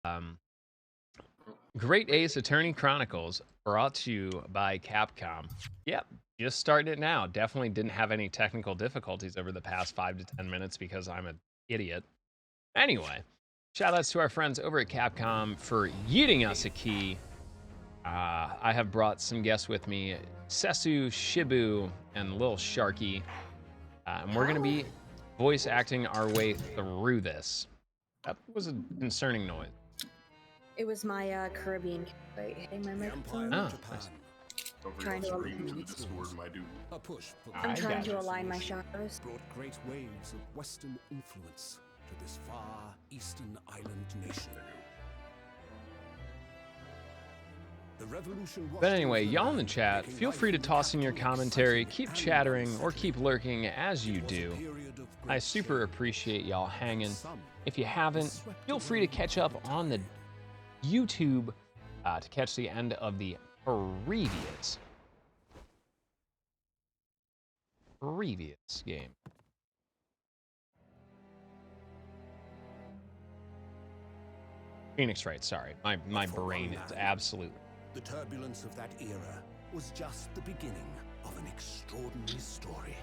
Um, Great Ace Attorney Chronicles, brought to you by Capcom. Yep, just starting it now. Definitely didn't have any technical difficulties over the past 5 to 10 minutes because I'm an idiot. Anyway, shout outs to our friends over at Capcom for yeeting us a key. I have brought some guests with me, Sesu, Shibu, and Lil Sharky. And we're going to be voice acting our way through this. That was a concerning noise. It was my Caribbean right hitting my microphone. Oh, nice. Trying to scream to the Discord, my dude. I'm trying to align my chakras. Brought great waves of Western influence to this far eastern island nation. The revolution. But anyway, y'all in the chat, feel free to toss in your commentary, keep chattering, or keep lurking as you do. I super appreciate y'all hanging. If you haven't, feel free to catch up on the YouTube to catch the end of the previous game. Phoenix Wright, sorry. My brain is absolutely... The turbulence of that era was just the beginning of an extraordinary story.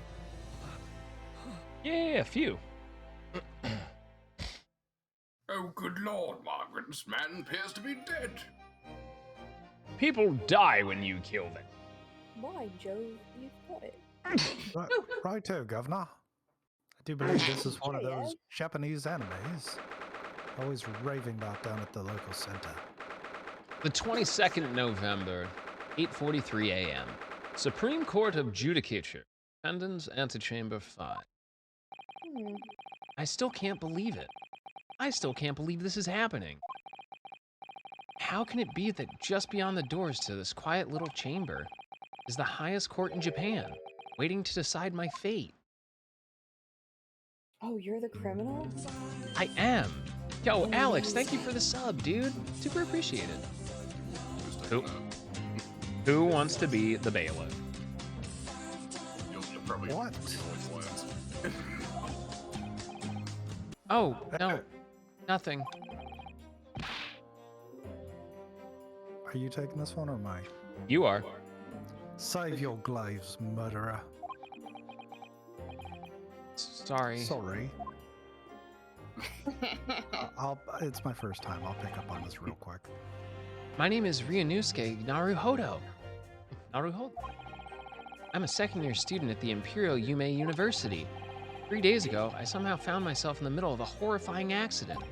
Yeah, a few. Oh, good lord, Margaret, this man appears to be dead. People die when you kill them. Why, Joe? You got it. Righto, Governor. I do believe this is one of those Japanese animes. Always raving about down at the local center. The 22nd of November, 8:43 a.m. Supreme Court of Judicature, Defendants Antechamber 5. I still can't believe it. I still can't believe this is happening. How can it be that just beyond the doors to this quiet little chamber is the highest court in Japan, waiting to decide my fate? Oh, you're the criminal? I am. Yo, Alex, thank you for the sub, dude. Super appreciated. Who wants to be the bailiff? What? Oh, no. Nothing. Are you taking this one or am I? You are. Save your glaives, murderer. Sorry. Sorry. It's my first time. I'll pick up on this real quick. My name is Ryunosuke Naruhodo. Naruhodo? I'm a second-year student at the Imperial Yume University. 3 days ago, I somehow found myself in the middle of a horrifying accident.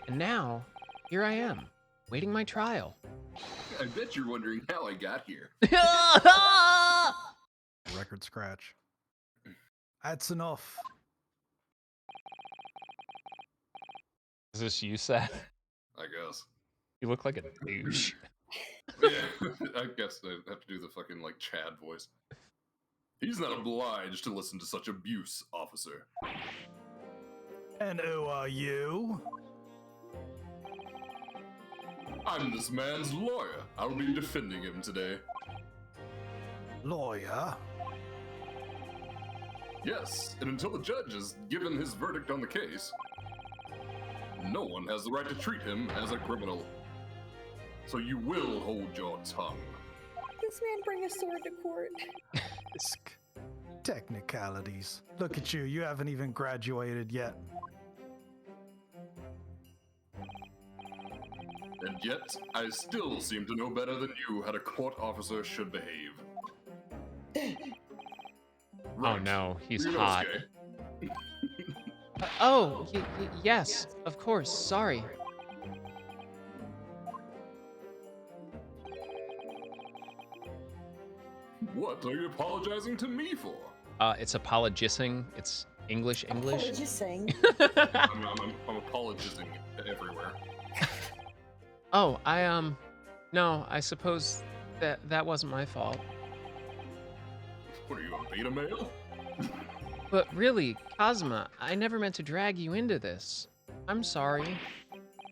And now, here I am, waiting my trial. I bet you're wondering how I got here. Record scratch. That's enough. Is this you, Seth? I guess. You look like a douche. Yeah, I guess I have to do the fucking, like, Chad voice. He's not obliged to listen to such abuse, officer. And who are you? I'm this man's lawyer. I'll be defending him today. Lawyer? Yes, and until the judge has given his verdict on the case, no one has the right to treat him as a criminal. So you will hold your tongue. This man bring a sword to court. Technicalities. Look at you. You haven't even graduated yet. And yet, I still seem to know better than you how a court officer should behave. Oh no, he's Ryunosuke. hot. Oh, yes, of course, sorry. What are you apologizing to me for? It's apologizing. It's English. Just saying. I'm apologizing everywhere. Oh, no, I suppose that wasn't my fault. What are you, a beta male? But really, Kazuma, I never meant to drag you into this. I'm sorry.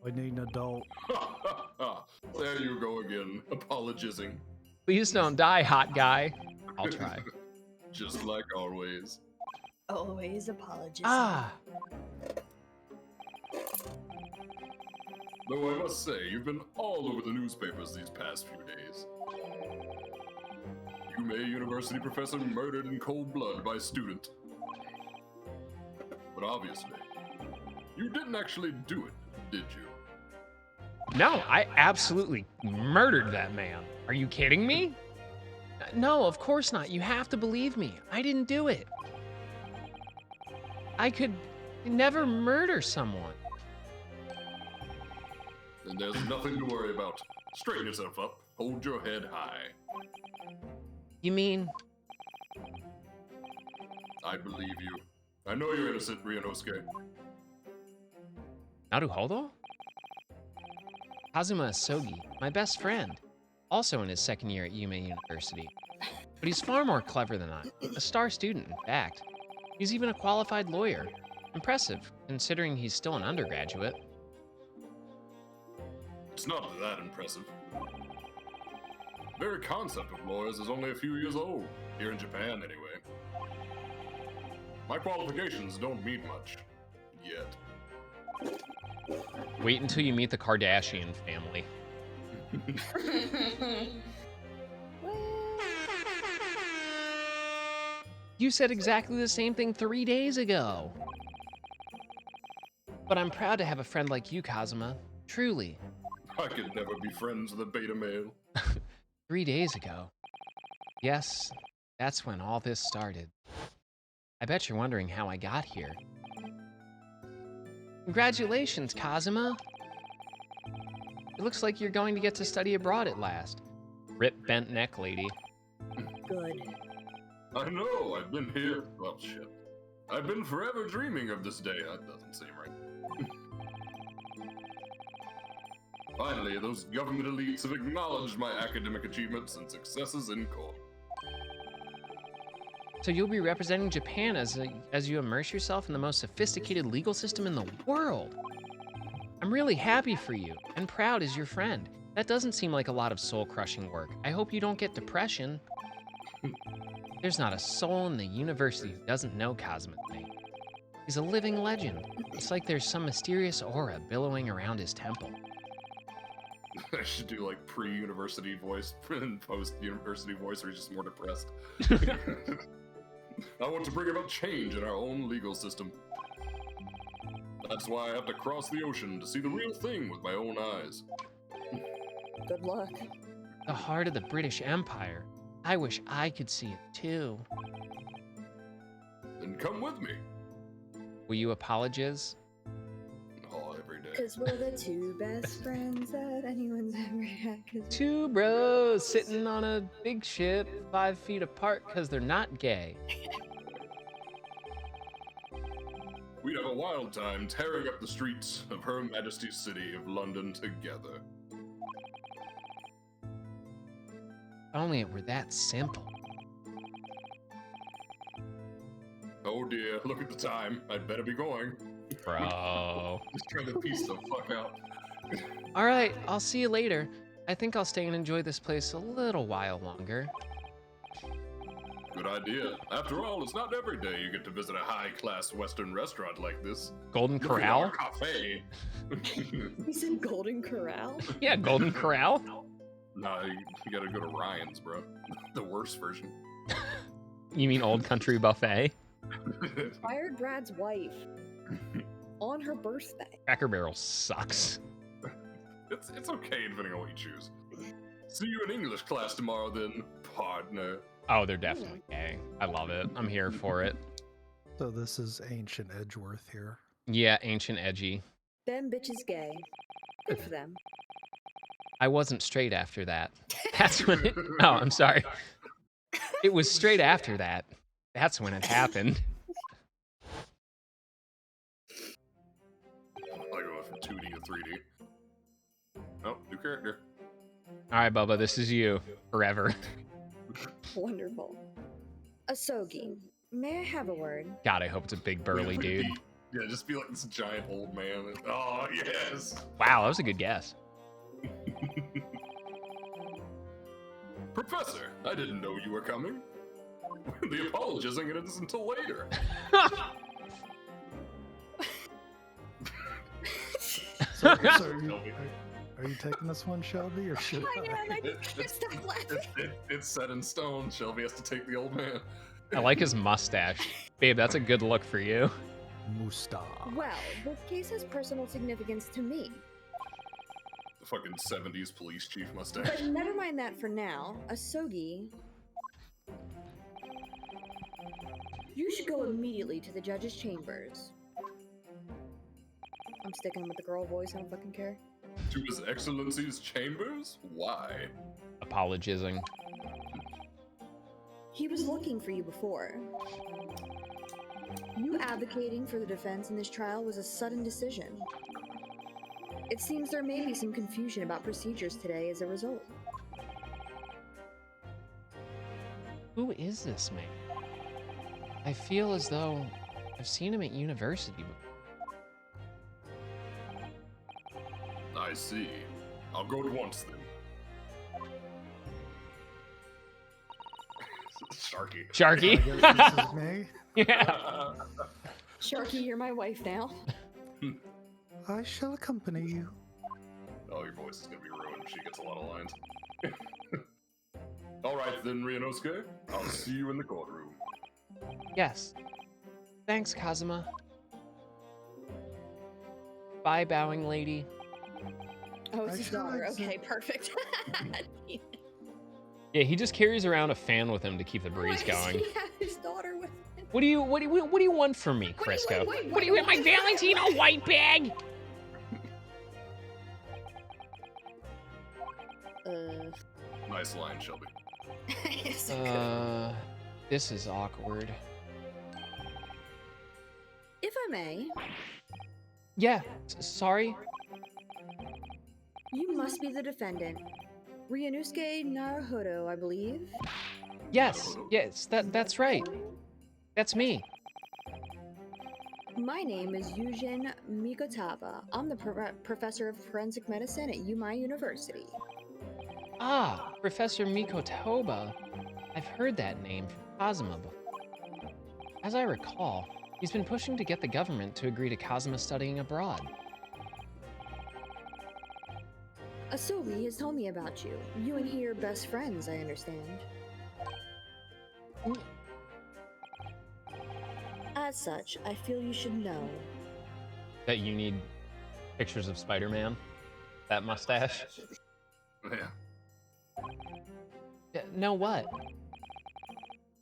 We need an adult. There you go again, apologizing. Please don't die, hot guy. I'll try. Just like always. Always apologies. Ah. Though I must say, you've been all over the newspapers these past few days. Yume University professor murdered in cold blood by student. But obviously, you didn't actually do it, did you? No, I absolutely murdered that man. Are you kidding me? No, of course not. You have to believe me. I didn't do it. I could never murder someone. Then there's nothing to worry about. Straighten yourself up. Hold your head high. You mean? I believe you. I know you're innocent, Ryunosuke. Naruhodo? Kazuma Sogi, my best friend, also in his second year at Yume University. But he's far more clever than I. A star student, in fact. He's even a qualified lawyer. Impressive, considering he's still an undergraduate. It's not that impressive. The very concept of lawyers is only a few years old, here in Japan anyway. My qualifications don't mean much. Yet. Wait until you meet the Kardashian family. You said exactly the same thing 3 days ago. But I'm proud to have a friend like you, Kazuma. Truly. I could never be friends with a beta male. 3 days ago. Yes, that's when all this started. I bet you're wondering how I got here. Congratulations, Kazuma. It looks like you're going to get to study abroad at last. Rip bent neck lady. Good. I know, I've been here. Well, shit. I've been forever dreaming of this day. That doesn't seem right. Finally, those government elites have acknowledged my academic achievements and successes in court. So you'll be representing Japan as you immerse yourself in the most sophisticated legal system in the world. I'm really happy for you and proud as your friend. That doesn't seem like a lot of soul-crushing work. I hope you don't get depression. There's not a soul in the university who doesn't know Kazuma's name. He's a living legend. It's like there's some mysterious aura billowing around his temple. I should do like pre-university voice and post-university voice where he's just more depressed. I want to bring about change in our own legal system. That's why I have to cross the ocean to see the real thing with my own eyes. Good luck. The heart of the British Empire. I wish I could see it too. Then come with me. Will you apologize? Oh, every day. Because we're the two best friends that anyone's ever had. 'Cause Two bros sitting on a big ship 5 feet apart because they're not gay. We'd have a wild time tearing up the streets of Her Majesty's city of London together. If only it were that simple. Oh dear, look at the time. I'd better be going. Bro. Just trying to piece the fuck out. All right, I'll see you later. I think I'll stay and enjoy this place a little while longer. Good idea. After all, it's not every day you get to visit a high-class Western restaurant like this. Golden Look at Corral? our cafe. You said Golden Corral? Yeah, Golden Corral. Nah, you gotta go to Ryan's, bro. The worst version. You mean Old Country Buffet? Fired Brad's wife on her birthday. Cracker Barrel sucks. It's okay depending on what you choose. See you in English class tomorrow then, partner. Oh, they're definitely gay. I love it. I'm here for it. So this is ancient Edgeworth here. Yeah, ancient edgy. Them bitches gay. Good for them. I wasn't straight after that. That's when it... Oh, I'm sorry. It was straight after that. That's when it happened. I go from 2D to 3D. Oh, new character. All right, Bubba, this is you forever. Wonderful. Asogi, may I have a word? God, I hope it's a big burly dude. Yeah, just be like this giant old man. Oh, yes. Wow, that was a good guess. Professor, I didn't know you were coming. The apologizing isn't until later. So Shelby. are you taking this one, Shelby, or should I am. I It- just it's- stop laughing. It's set in stone. Shelby has to take the old man. I like his mustache. Babe, that's a good look for you. Musta? Well, this case has personal significance to me. The fucking 70s police chief mustache. But never mind that for now. Asogi, you should go immediately to the judge's chambers. I'm sticking with the girl voice. I don't fucking care. To His Excellency's chambers? Why? Apologizing. He was looking for you before. You advocating for the defense in this trial was a sudden decision. It seems there may be some confusion about procedures today as a result. Who is this man? I feel as though I've seen him at university before. I see. I'll go at once then. Sharky. I Sharky? guess this is me. Yeah. Sharky, you're my wife now. I shall accompany you. Oh, your voice is gonna be ruined if she gets a lot of lines. Alright then, Ryunosuke. I'll see you in the courtroom. Yes. Thanks, Kazuma. Bye, bowing lady. Oh, it's I his shall daughter. exit. Okay, perfect. Yeah, he just carries around a fan with him to keep the breeze Why does going. he have his daughter with him? What do you want from me, Crisco? What do you want, my Valentino white bag? Nice line, Shelby. Yes, good. This is awkward. If I may, Yeah, sorry. you must be the defendant. Ryunosuke Naruhodo, I believe. Yes, that's right. That's me. My name is Yujin Mikotaba. I'm the professor of forensic medicine at Yumai University. Ah, Professor Mikotoba. I've heard that name from Kazuma before. As I recall, he's been pushing to get the government to agree to Kazuma studying abroad. Asobi has told me about you. You and he are best friends, I understand. As such, I feel you should know. That you need pictures of Spider-Man? That mustache? Yeah. No, what?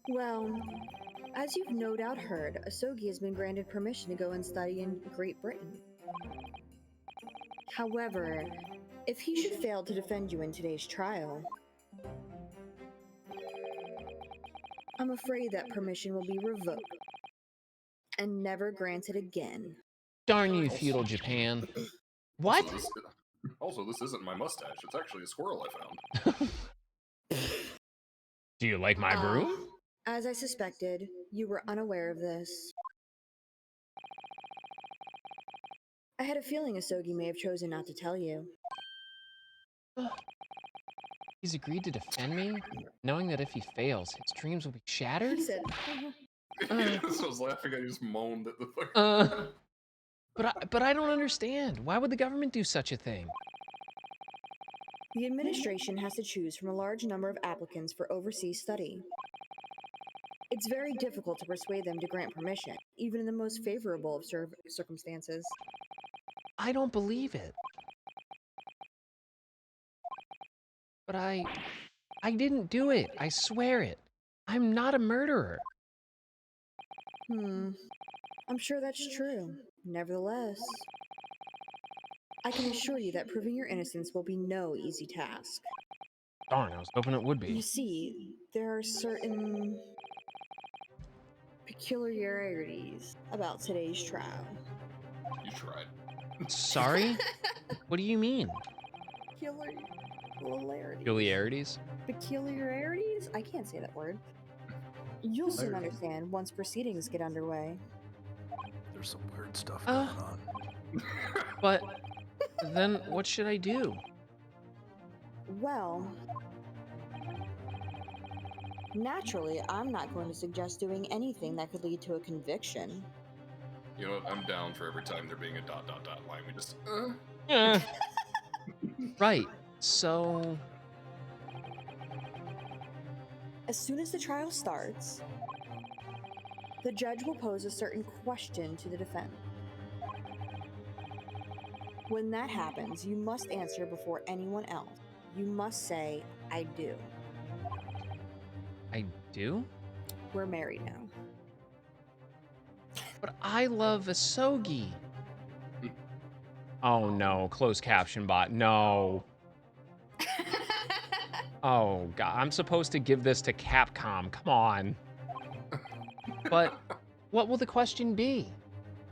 Well, as you've no doubt heard, Asogi has been granted permission to go and study in Great Britain. However, if he should fail to defend you in today's trial, I'm afraid that permission will be revoked and never granted again. Darn you, feudal Japan. What? Also, this isn't my mustache. It's actually a squirrel I found. Do you like my broom? As I suspected, you were unaware of this. I had a feeling Asogi may have chosen not to tell you. He's agreed to defend me, knowing that if he fails, his dreams will be shattered? He said, I was laughing. I just moaned at the fucking. But I don't understand. Why would the government do such a thing? the administration has to choose from a large number of applicants for overseas study. It's very difficult to persuade them to grant permission, even in the most favorable of circumstances. I don't believe it. But I didn't do it. I swear it. I'm not a murderer. I'm sure that's true. Nevertheless, I can assure you that proving your innocence will be no easy task. Darn, I was hoping it would You be. see, there are certain peculiarities about today's trial. You tried. Sorry? What do you mean? Peculiarities. Peculiarities? Peculiarities? I can't say that word. You'll soon understand once proceedings get underway. There's some weird stuff going on. But then what should I do? Well, naturally, I'm not going to suggest doing anything that could lead to a conviction. You know what? I'm down for every time there being a ... line. We just. Eh. Right. So, As soon as the trial starts, the judge will pose a certain question to the defense. When that happens, you must answer before anyone else. You must say, I do. I do? We're married now. But I love Asogi. Oh no, closed caption bot. No. Oh god, I'm supposed to give this to Capcom. Come on. But what will the question be?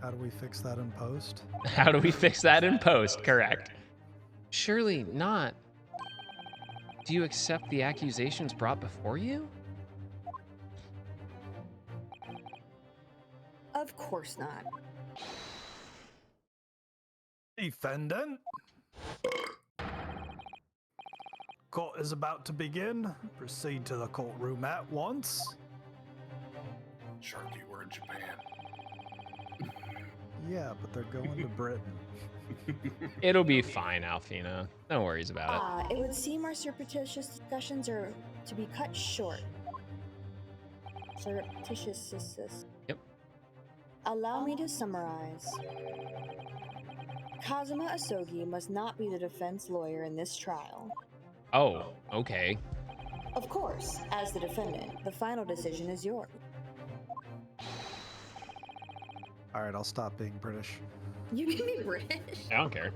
How do we fix that in post? How do we fix that in post? Correct. Surely not. Do you accept the accusations brought before you? Of course not. Defendant. Court is about to begin. Proceed to the courtroom at once. Sharky, we're in Japan. Yeah, but they're going to Britain. It'll be fine, Alfina. No worries about It would seem our surreptitious discussions are to be cut short. Surreptitious. Yep. Allow me to summarize. Kazuma Asogi must not be the defense lawyer in this trial. it. Oh, okay. Of course, as the defendant, the final decision is yours. All right, I'll stop being British. You can be British. I don't care.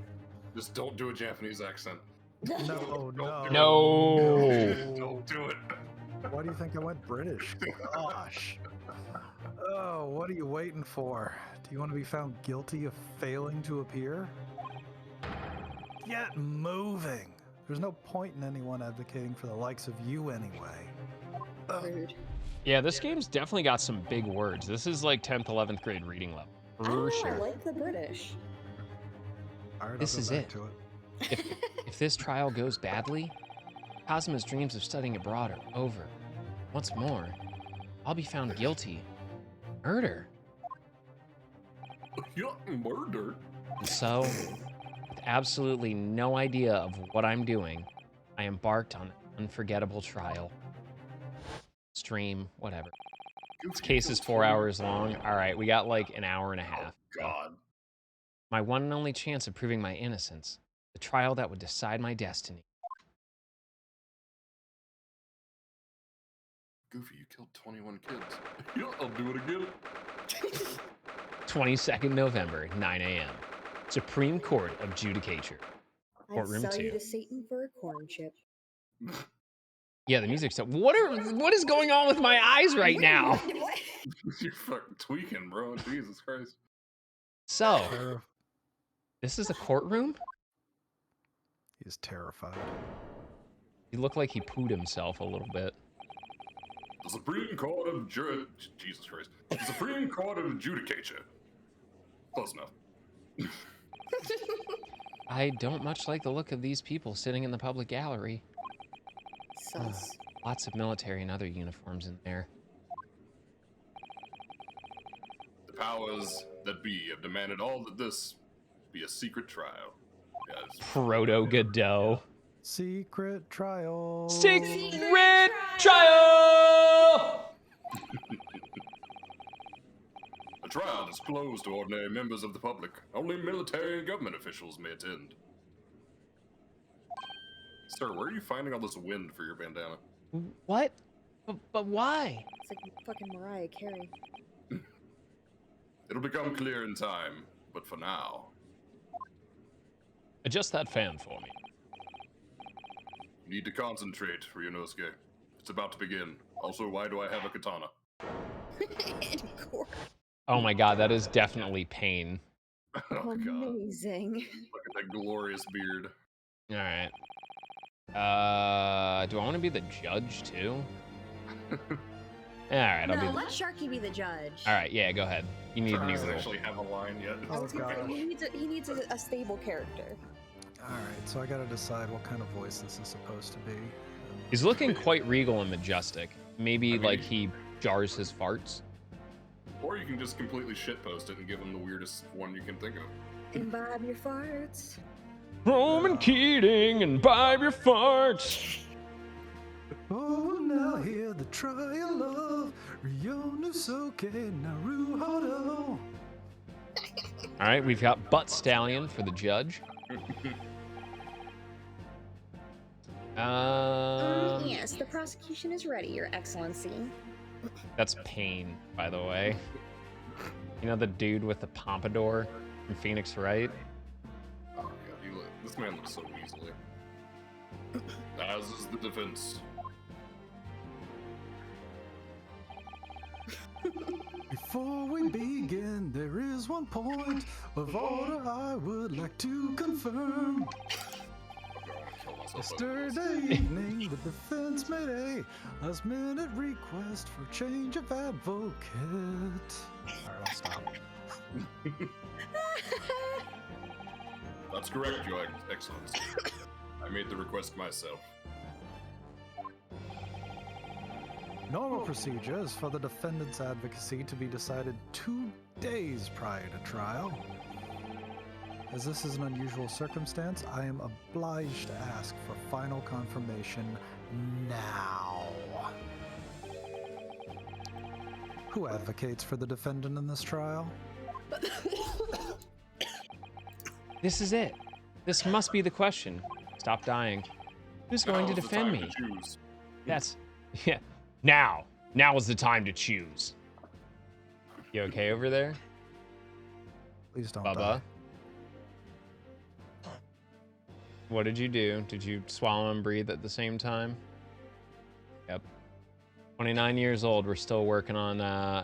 Just don't do a Japanese accent. No, no. No. Don't do it. Why do you think I went British? Gosh. Oh, what are you waiting for? Do you want to be found guilty of failing to appear? Get moving. There's no point in anyone advocating for the likes of you anyway. Rude. Yeah, this game's definitely got some big words. This is like 10th, 11th grade reading level. I don't know, For I sure. like the British. All right, This I'll is go back it. to it. If this trial goes badly, Kazuma's dreams of studying abroad are over. What's more, I'll be found guilty. Murder. Yeah, murder. And so, with absolutely no idea of what I'm doing, I embarked on an unforgettable trial. Stream, whatever. This case is 4 hours long. All right, we got like an hour and a half. Oh, God. My one and only chance of proving my innocence. The trial that would decide my destiny. Goofy, you killed 21 kids. Yeah, I'll do it again. 22nd November, 9 a.m. Supreme Court of Judicature. I'd Courtroom sell you 2. to Satan for a corn chip. Yeah, the music's so. What is going on with my eyes right now? What? You're fucking tweaking, bro. Jesus Christ. So, Terri- this is a courtroom? He's terrified. He looked like he pooed himself a little bit. The Supreme Court of Jesus Christ. The Supreme Court of Judicature. Close enough. I don't much like the look of these people sitting in the public gallery. Sus. Lots of military and other uniforms in there. The powers that be have demanded all that this be a secret trial. Guys, Proto Godot. Secret trial. Secret trial! the trial is closed to ordinary members of the public. Only military and government officials may attend. Sir, where are you finding all this wind for your bandana? What? But why? It's like fucking Mariah Carey. It'll become clear in time, but for now, Adjust that fan for me. you need to concentrate, Ryunosuke. It's about to begin. Also, why do I have a katana? In court. Oh my god, that is definitely pain. Oh, God. Amazing. Look at that glorious beard. Alright. Do I want to be the judge too? Alright, I'll No, be let Sharky be the judge. Alright, yeah, go ahead. You need a new Doesn't rule. actually have a line yet. Oh, He God. needs a stable character. All right, so I gotta decide what kind of voice this is supposed to be. He's looking quite regal and majestic. Maybe I mean, like he jars his farts. Or you can just completely shitpost it and give him the weirdest one you can think of. Imbibe your farts. Roman Keating and Vibe Your Farts. Oh, now hear the trial of Ryunosuke Naruhodo. All right, we've got Butt Stallion for the judge. Yes, the prosecution is ready, Your Excellency. That's Pain, by the way. You know the dude with the pompadour from Phoenix Wright? Oh god, this man looks so weaselly. As is the defense. Before we begin, there is one point of order I would like to confirm. Yesterday evening, the defense made a last-minute request for change of advocate. Alright, I'll stop. That's correct, Your Excellency. I made the request myself. Normal procedure is for the defendant's advocacy to be decided 2 days prior to trial. As this is an unusual circumstance, I am obliged to ask for final confirmation now. Who advocates for the defendant in this trial? This is it. This must be the question. Stop dying. Who's going to Now's the defend time me? to choose. That's... Yeah. Now. Now is the time to choose. You okay over there, Please don't Bubba? die. What did you do? Did you swallow and breathe at the same time? Yep. 29 years old. We're still working on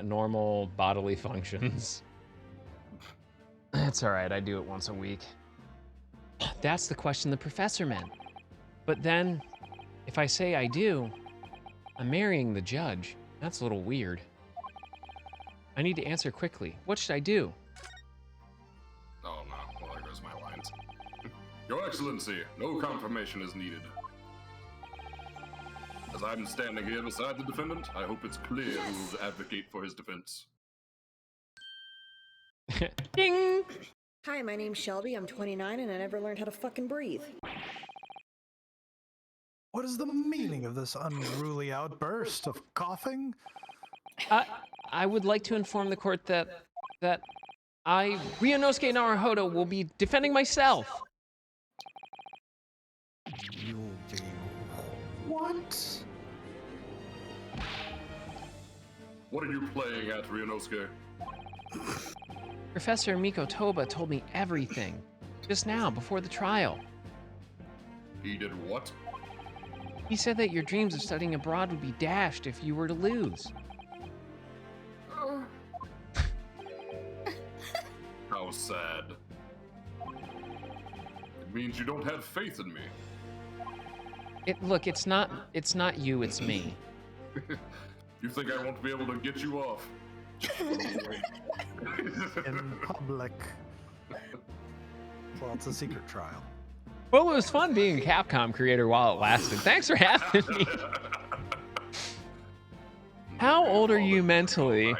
normal bodily functions. It's all right. I do it once a week. That's the question the professor meant. But then, if I say I do, I'm marrying the judge. That's a little weird. I need to answer quickly. What should I do? Oh no, well there goes my lines. Your Excellency, no confirmation is needed. As I'm standing here beside the defendant, I hope it's clear who will advocate for his defense. Ding! Hi, my name's Shelby. I'm 29 and I never learned how to fucking breathe. What is the meaning of this unruly outburst of coughing? I would like to inform the court that I, Ryunosuke Naruhodo, will be defending myself. You'll be... What? What are you playing at, Ryunosuke? Professor Miko Toba told me everything. Just now, before the trial. He did what? He said that your dreams of studying abroad would be dashed if you were to lose. How sad. It means you don't have faith in me. Look, it's not you, it's me. You think I won't be able to get you off? In public. Well, it's a secret trial. Well, it was fun being a Capcom creator while it lasted. Thanks for having me. How old are you mentally?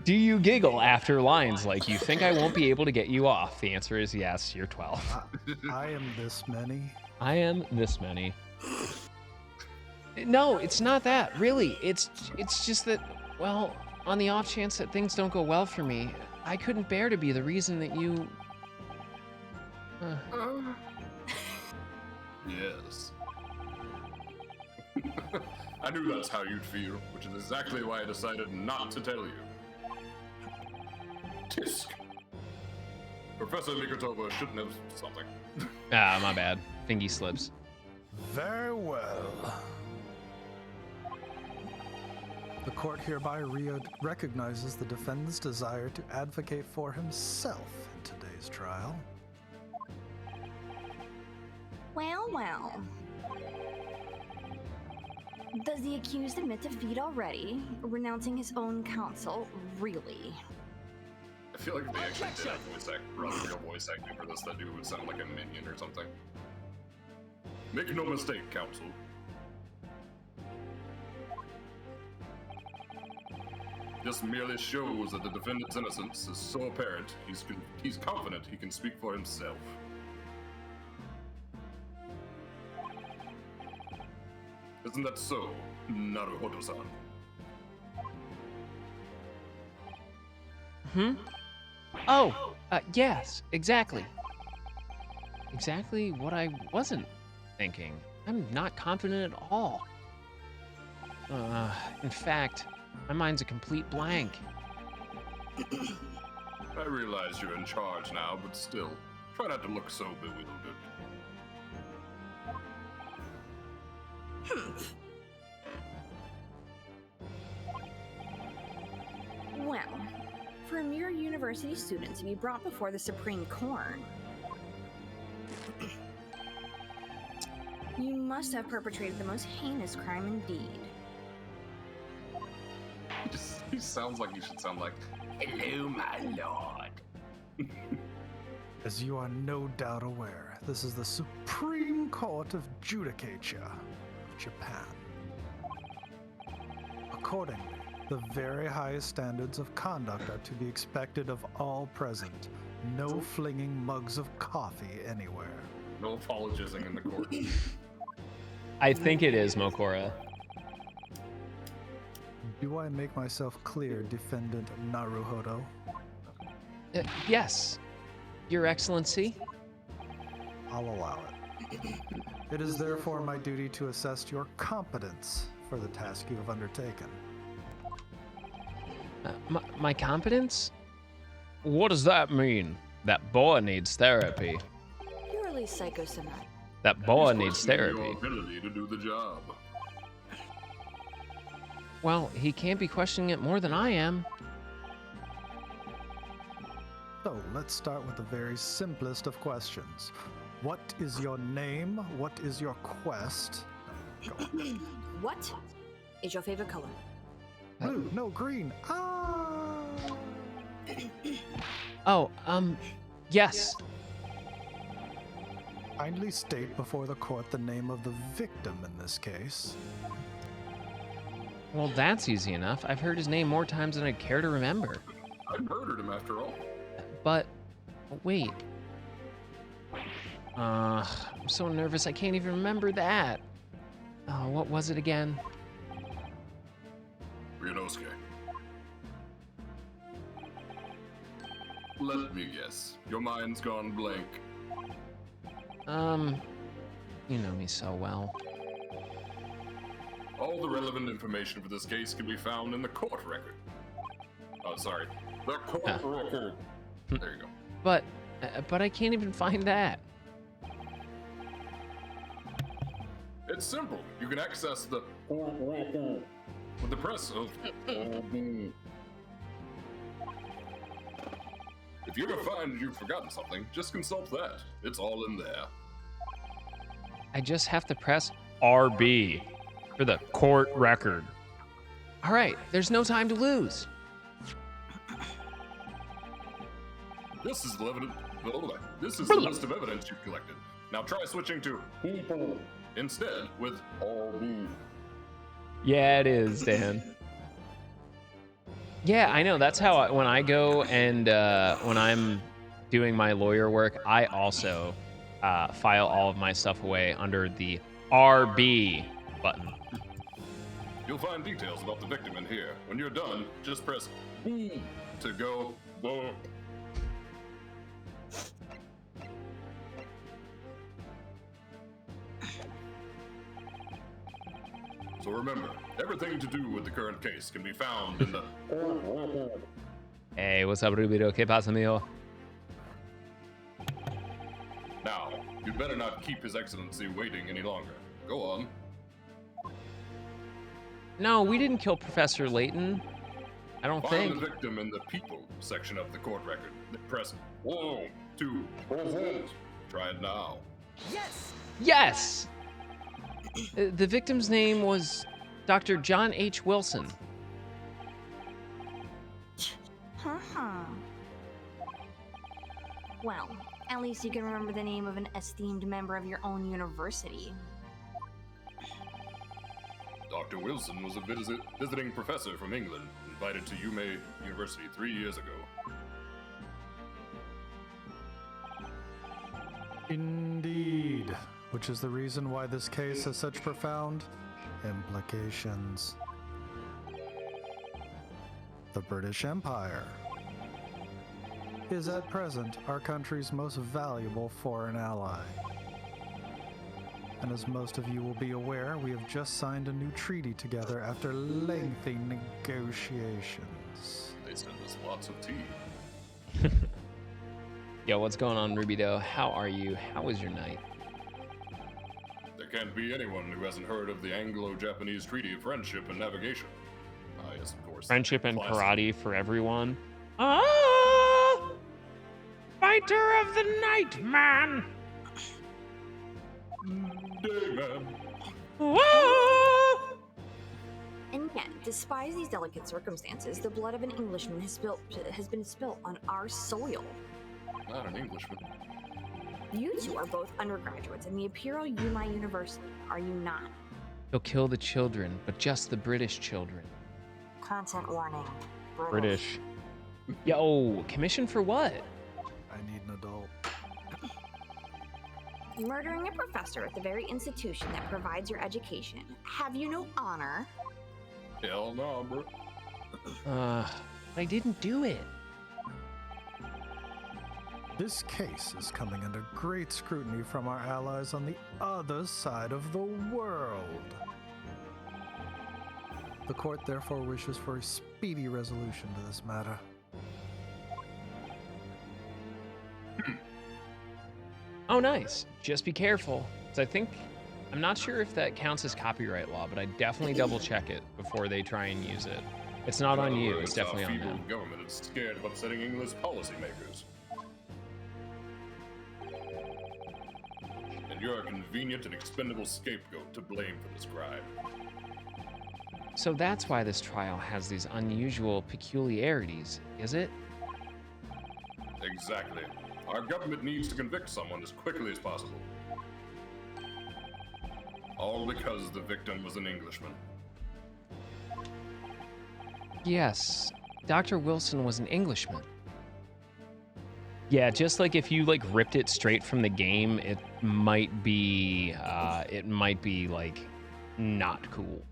Do you giggle after lines like, you think I won't be able to get you off? The answer is yes, you're 12. I am this many. I am this many. No, it's not that, really. It's just that, well, on the off chance that things don't go well for me, I couldn't bear to be the reason that you... Yes. I knew that's how you'd feel, which is exactly why I decided not to tell you. Tisk! Professor Mikotoba shouldn't have something. Ah, my bad. Fingy slips. Very well. The court hereby recognizes the defendant's desire to advocate for himself in today's trial. Well. Does the accused admit defeat already? Renouncing his own counsel, really? I feel like they actually did have real voice acting for this. That dude would sound like a minion or something. Make no mistake, counsel. This merely shows that the defendant's innocence is so apparent, he's confident he can speak for himself. Isn't that so, Naruhodo-san? Oh, yes, exactly. Exactly what I wasn't thinking. I'm not confident at all. In fact, my mind's a complete blank. I realize you're in charge now, but still, try not to look so bewildered. Well, for a mere university student to be brought before the Supreme Court, you must have perpetrated the most heinous crime indeed. He sounds like he should sound like, "Hello, my lord." As you are no doubt aware, this is the Supreme Court of Judicature of Japan. Accordingly, the very highest standards of conduct are to be expected of all present. No flinging mugs of coffee anywhere. No apologizing in the court. I think it is, Mokora. Do I make myself clear, Defendant Naruhodo? Yes, Your Excellency. I'll allow it. It is therefore my duty to assess your competence for the task you have undertaken. My competence? What does that mean? That boy needs therapy. Purely psychosomatic. That boy He's needs questioning therapy. your ability to do the job. Well, he can't be questioning it more than I am. So let's start with the very simplest of questions. What is your name? What is your quest? Go on. What is your favorite color? Blue, no, green. Ah! Oh, yes. Kindly state before the court the name of the victim in this case. Well, that's easy enough. I've heard his name more times than I'd care to remember. I murdered him after all. But, wait. I'm so nervous I can't even remember that. Oh, what was it again? Ryunosuke. Let me guess. Your mind's gone blank. You know me so well. All the relevant information for this case can be found in the court record. Oh, sorry. The court record. There you go. But I can't even find that. It's simple. You can access the court record with the press of If you ever find you've forgotten something, just consult that. It's all in there. I just have to press RB for the court record. All right, there's no time to lose. This is the list of evidence you've collected. Now try switching to instead with RB. Yeah, it is, Dan. Yeah, I know. That's how when I go and when I'm doing my lawyer work, I also file all of my stuff away under the RB button. You'll find details about the victim in here. When you're done, just press to go vote. So remember, everything to do with the current case can be found in the... Hey, what's up, Rubito? ¿Qué pasa, amigo? Now, you'd better not keep His Excellency waiting any longer. Go on. No, we didn't kill Professor Layton. I don't Find think. the victim in the people section of the court record. Press to present. Try it now. Yes! The victim's name was Dr. John H. Wilson. Well, at least you can remember the name of an esteemed member of your own university. Dr. Wilson was a visiting professor from England, invited to Yume University 3 years ago. Indeed. Which is the reason why this case has such profound Implications. The British Empire is at present our country's most valuable foreign ally. And as most of you will be aware, we have just signed a new treaty together after lengthy negotiations. They send us lots of tea. Yo, what's going on, Rubido? How are you? How was your night? There can't be anyone who hasn't heard of the Anglo-Japanese Treaty of Friendship and Navigation. Ah, yes, of course. Friendship and Classic. karate for everyone. Ah! Fighter of the night, man! Day, man. Whoa! And yet, despite these delicate circumstances, the blood of an Englishman has been spilt on our soil. Not an Englishman. You two are both undergraduates in the Imperial Yumai University, are you not? He'll kill the children, but just the British children. Content warning. British. Yo, commission for what? I need an adult. Murdering a professor at the very institution that provides your education. Have you no honor? Hell no, bro. I didn't do it. This case is coming under great scrutiny from our allies on the other side of the world. The court therefore wishes for a speedy resolution to this matter. Oh, nice. Just be careful. 'Cause I'm not sure if that counts as copyright law, but I definitely double check it before they try and use it. It's not on you, it's definitely on them. The government is scared of upsetting English policymakers. And you're a convenient and expendable scapegoat to blame for this crime. So that's why this trial has these unusual peculiarities, is it? Exactly. Our government needs to convict someone as quickly as possible. All because the victim was an Englishman. Yes, Dr. Wilson was an Englishman. Yeah, just like if you ripped it straight from the game, it might be like not cool.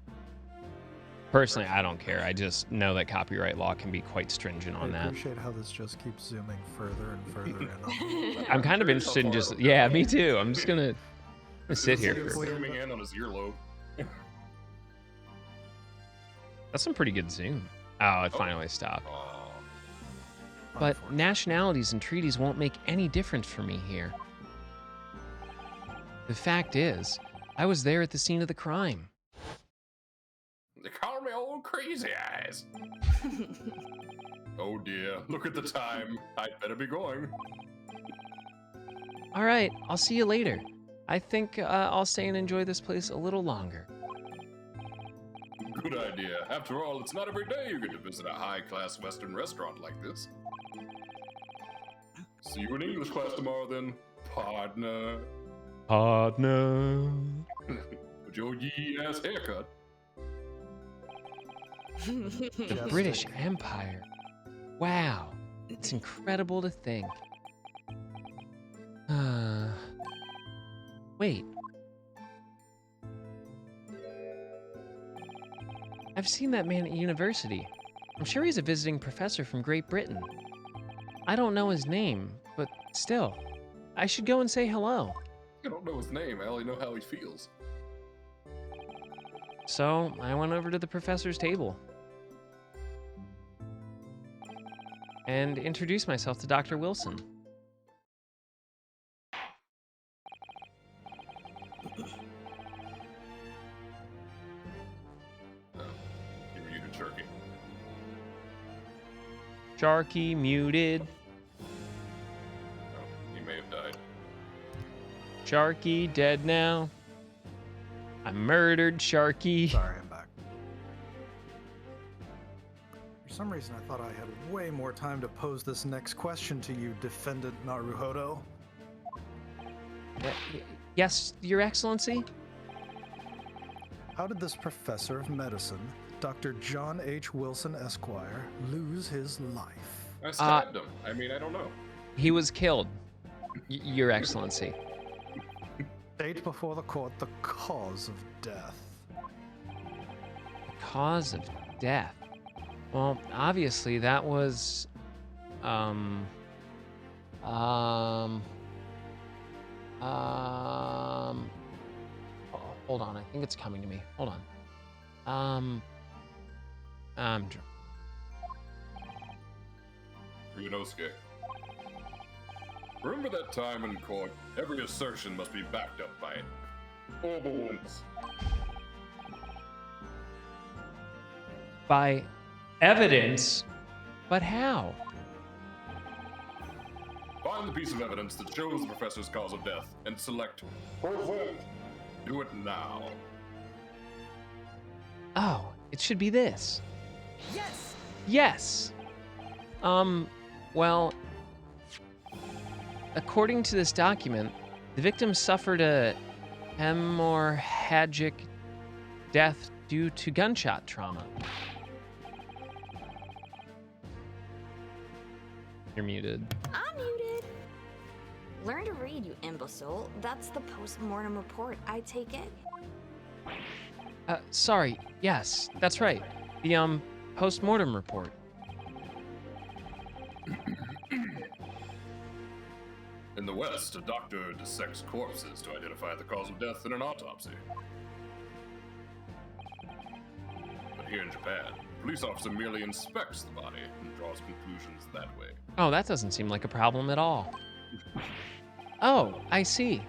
Personally, I don't care. I just know that copyright law can be quite stringent on I that. appreciate how this just keeps zooming further and further in on. I'm kind of interested in just, yeah, me too. I'm just gonna sit here He's for. zooming in on his earlobe. That's some pretty good zoom. Oh, it finally stopped. Oh, But nationalities and treaties won't make any difference for me here. The fact is, I was there at the scene of the crime. they call me old crazy eyes. Oh dear, look at the time. I'd better be going. All right, I'll see you later. I think I'll stay and enjoy this place a little longer. Good idea. After all, it's not every day you get to visit a high-class Western restaurant like this. See you in English class tomorrow then, partner. Partner. With your yee-ass haircut. The British Empire. Wow, it's incredible to think. Wait. I've seen that man at university. I'm sure he's a visiting professor from Great Britain. I don't know his name, but still, I should go and say hello. I don't know his name, I only know how he feels. So I went over to the professor's table and introduced myself to Dr. Wilson. He muted Turkey. Sharky muted. Oh, he may have died. Sharky dead now. I murdered Sharky. Sorry, I'm back. For some reason, I thought I had way more time to pose this next question to you, Defendant Naruhodo. Yes, Your Excellency? How did this professor of medicine, Dr. John H. Wilson, Esquire, lose his life? I stabbed him. I mean, I don't know. He was killed, Your Excellency. State before the court the cause of death. cause of death. Well, obviously that was, um, um, um, hold on. I think it's coming to me. Hold on. I'm drunk. Ryunosuke. Remember that time in court? Every assertion must be backed up by evidence. By evidence? But how? Find the piece of evidence that shows the professor's cause of death and select present. Do it now. Oh, it should be this. Yes! Yes. Well, according to this document, the victim suffered a hemorrhagic death due to gunshot trauma. You're muted. I'm muted. Learn to read, you imbecile. That's the post-mortem report, I take it. Sorry. Yes, that's right. The, post-mortem report. In the West, a doctor dissects corpses to identify the cause of death in an autopsy. But here in Japan, a police officer merely inspects the body and draws conclusions that way. Oh, that doesn't seem like a problem at all. Oh, I see.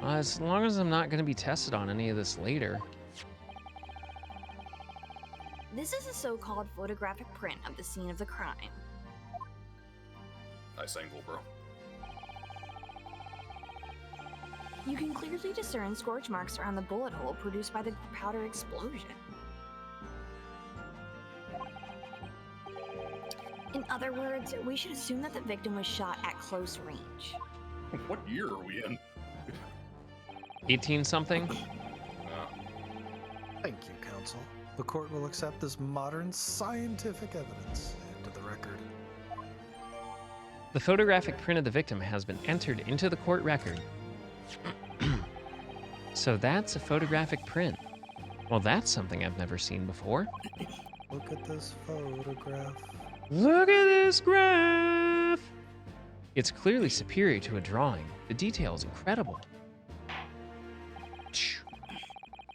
As long as I'm not going to be tested on any of this later. This is a so-called photographic print of the scene of the crime. Nice angle, bro. You can clearly discern scorch marks around the bullet hole produced by the powder explosion. In other words, we should assume that the victim was shot at close range. What year are we in? 18 something? Thank you, counsel. The court will accept this modern scientific evidence into the record. The photographic print of the victim has been entered into the court record. So that's a photographic print. Well, that's something I've never seen before. Look at this photograph. Look at this graph! It's clearly superior to a drawing. The detail is incredible.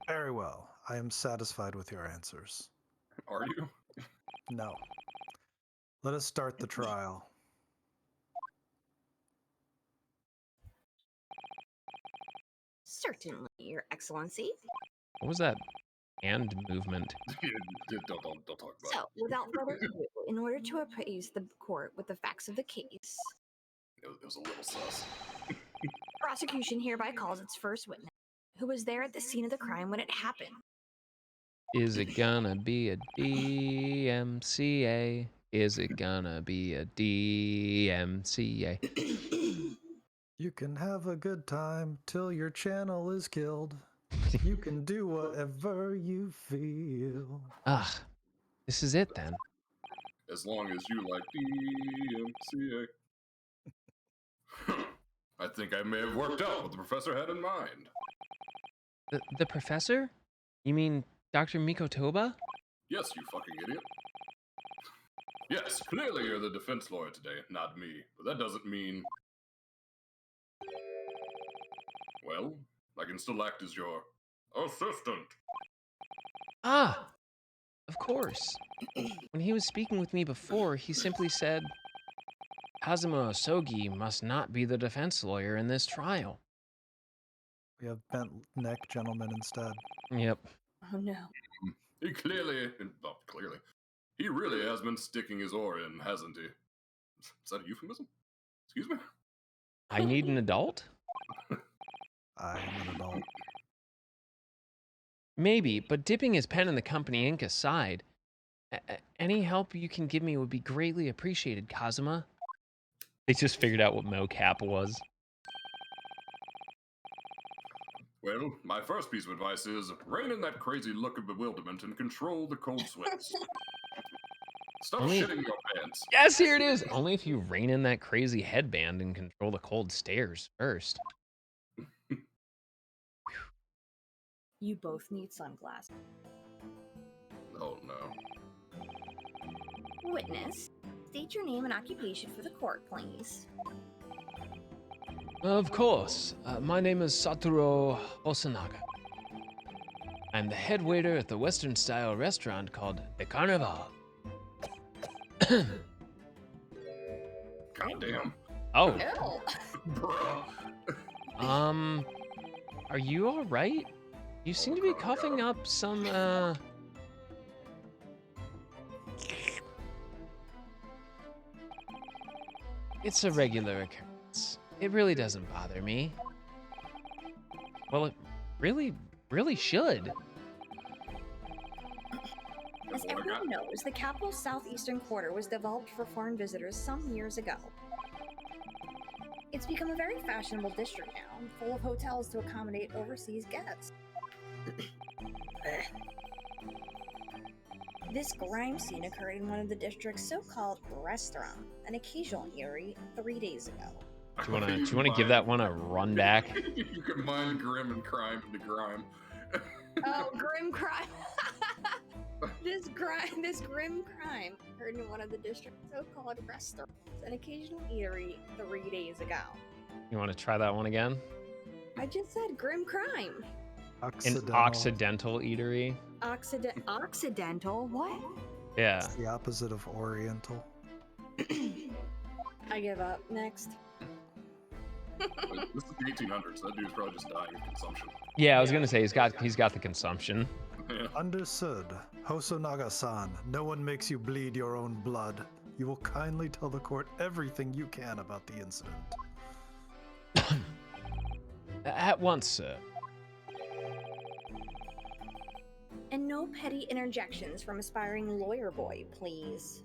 Very well. I am satisfied with your answers. Are you? No. Let us start the trial. Certainly, Your Excellency. What was that hand movement? Don't talk about So, without further ado, in order to appraise the court with the facts of the case, it. It was a little sus. prosecution hereby calls its first witness, who was there at the scene of the crime when it happened. Is it gonna be a DMCA? Is it gonna be a DMCA? You can have a good time till your channel is killed. You can do whatever you feel. Ugh, this is it then. As long as you like DMCA. I think I may have worked out what the professor had in mind. The professor? You mean Dr. Mikotoba? Yes, you fucking idiot. Yes, clearly you're the defense lawyer today, not me. But that doesn't mean... Well, I can still act as your assistant. Ah, of course. When he was speaking with me before, he simply said, Kazuma Osogi must not be the defense lawyer in this trial. We have bent neck gentlemen instead. Yep. Oh no. He clearly, he really has been sticking his oar in, hasn't he? Is that a euphemism? Excuse me? I need an adult? I am an adult. Maybe, but dipping his pen in the company ink aside, any help you can give me would be greatly appreciated, Kazuma. They just figured out what mocap was. Well, my first piece of advice is rein in that crazy look of bewilderment and control the cold sweats. Stop Only- shitting your pants. Yes, here it is. Only if you rein in that crazy headband and control the cold stares first. You both need sunglasses. Oh no. Witness, state your name and occupation for the court, please. Of course. My name is Satoru Hosonaga. I'm the head waiter at the Western-style restaurant called The Carnival. Goddamn. Oh, Ew. Bruh. are you all right? You seem to be coughing up some, It's a regular occurrence. It really doesn't bother me. Well, it really should. As everyone knows, the capital's southeastern quarter was developed for foreign visitors some years ago. It's become a very fashionable district now, full of hotels to accommodate overseas guests. This grime scene occurred in one of the district's so-called restaurant, an occasional eerie, 3 days ago. Do you wanna give that one a run back? You combine grim and crime into grime. Oh, grim crime! This grim crime occurred in one of the district's so-called restaurants, an occasional eatery 3 days ago. You wanna try that one again? I just said grim crime. An Occidental eatery? Occidental? What? Yeah. It's the opposite of Oriental. I give up. Next. This is the 1800s. That dude's probably just dying of consumption. Yeah, I was gonna say he's got the consumption. Yeah. Understood. Hosonaga-san, no one makes you bleed your own blood. You will kindly tell the court everything you can about the incident. At once, sir. And no petty interjections from aspiring lawyer boy, please.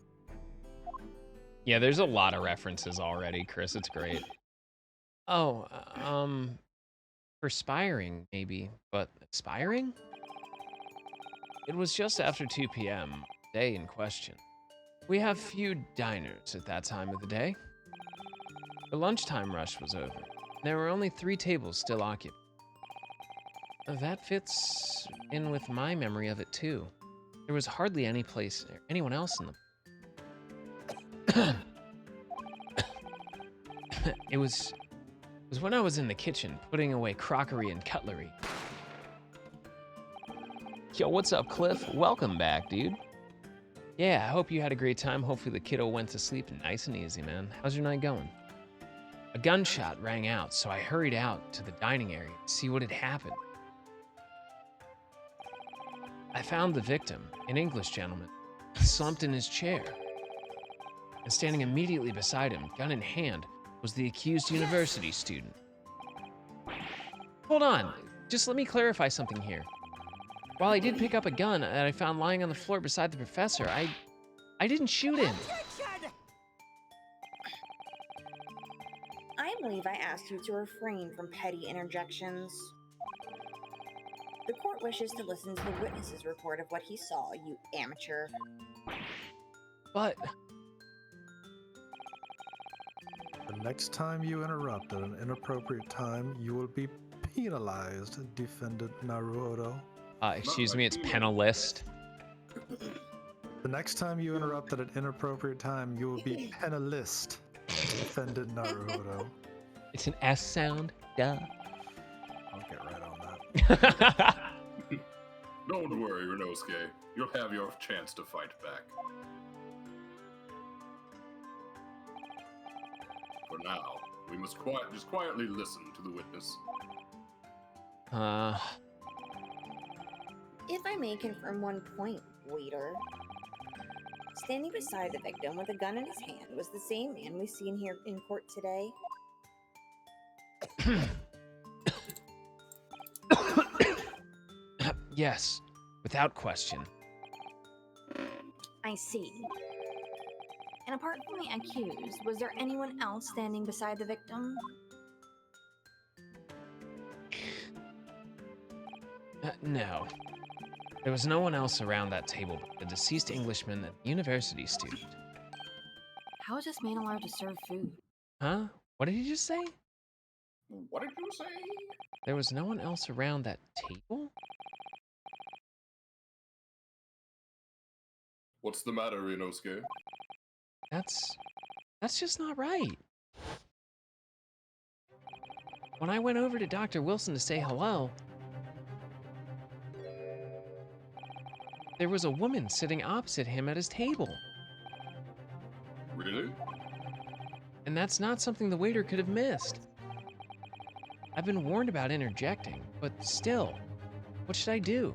Yeah, there's a lot of references already, Chris. It's great. Oh, perspiring, maybe, but aspiring? It was just after 2 p.m., day in question. We have few diners at that time of the day. The lunchtime rush was over. There were only 3 tables still occupied. That fits in with my memory of it, too. There was hardly anyone else in the... It was when I was in the kitchen, putting away crockery and cutlery. Yo, what's up, Cliff? Welcome back, dude. Yeah, I hope you had a great time. Hopefully the kiddo went to sleep nice and easy, man. How's your night going? A gunshot rang out, so I hurried out to the dining area to see what had happened. I found the victim, an English gentleman, slumped in his chair. And standing immediately beside him, gun in hand, was the accused university student. Hold on, just let me clarify something here. While I did pick up a gun that I found lying on the floor beside the professor, I didn't shoot him. I believe I asked you to refrain from petty interjections. The court wishes to listen to the witness's report of what he saw, you amateur. But The next time you interrupt at an inappropriate time, you will be penalized, defendant Naruhodo. Excuse me, it's penalist. The next time you interrupt at an inappropriate time, you will be penalist, defendant Naruhodo. It's an S sound, duh. I'll get right on that. Don't worry, Ryunosuke. You'll have your chance to fight back. For now, we must just quietly listen to the witness. If I may confirm one point, waiter. Standing beside the victim with a gun in his hand was the same man we've seen here in court today. Yes, without question. I see. And apart from the accused, was there anyone else standing beside the victim? No. There was no one else around that table but the deceased Englishman and university student. How is this man allowed to serve food? Huh? What did he just say? What did you say? There was no one else around that table? What's the matter, Ryunosuke? That's just not right. When I went over to Dr. Wilson to say hello, there was a woman sitting opposite him at his table. Really? And that's not something the waiter could have missed. I've been warned about interjecting, but still, what should I do?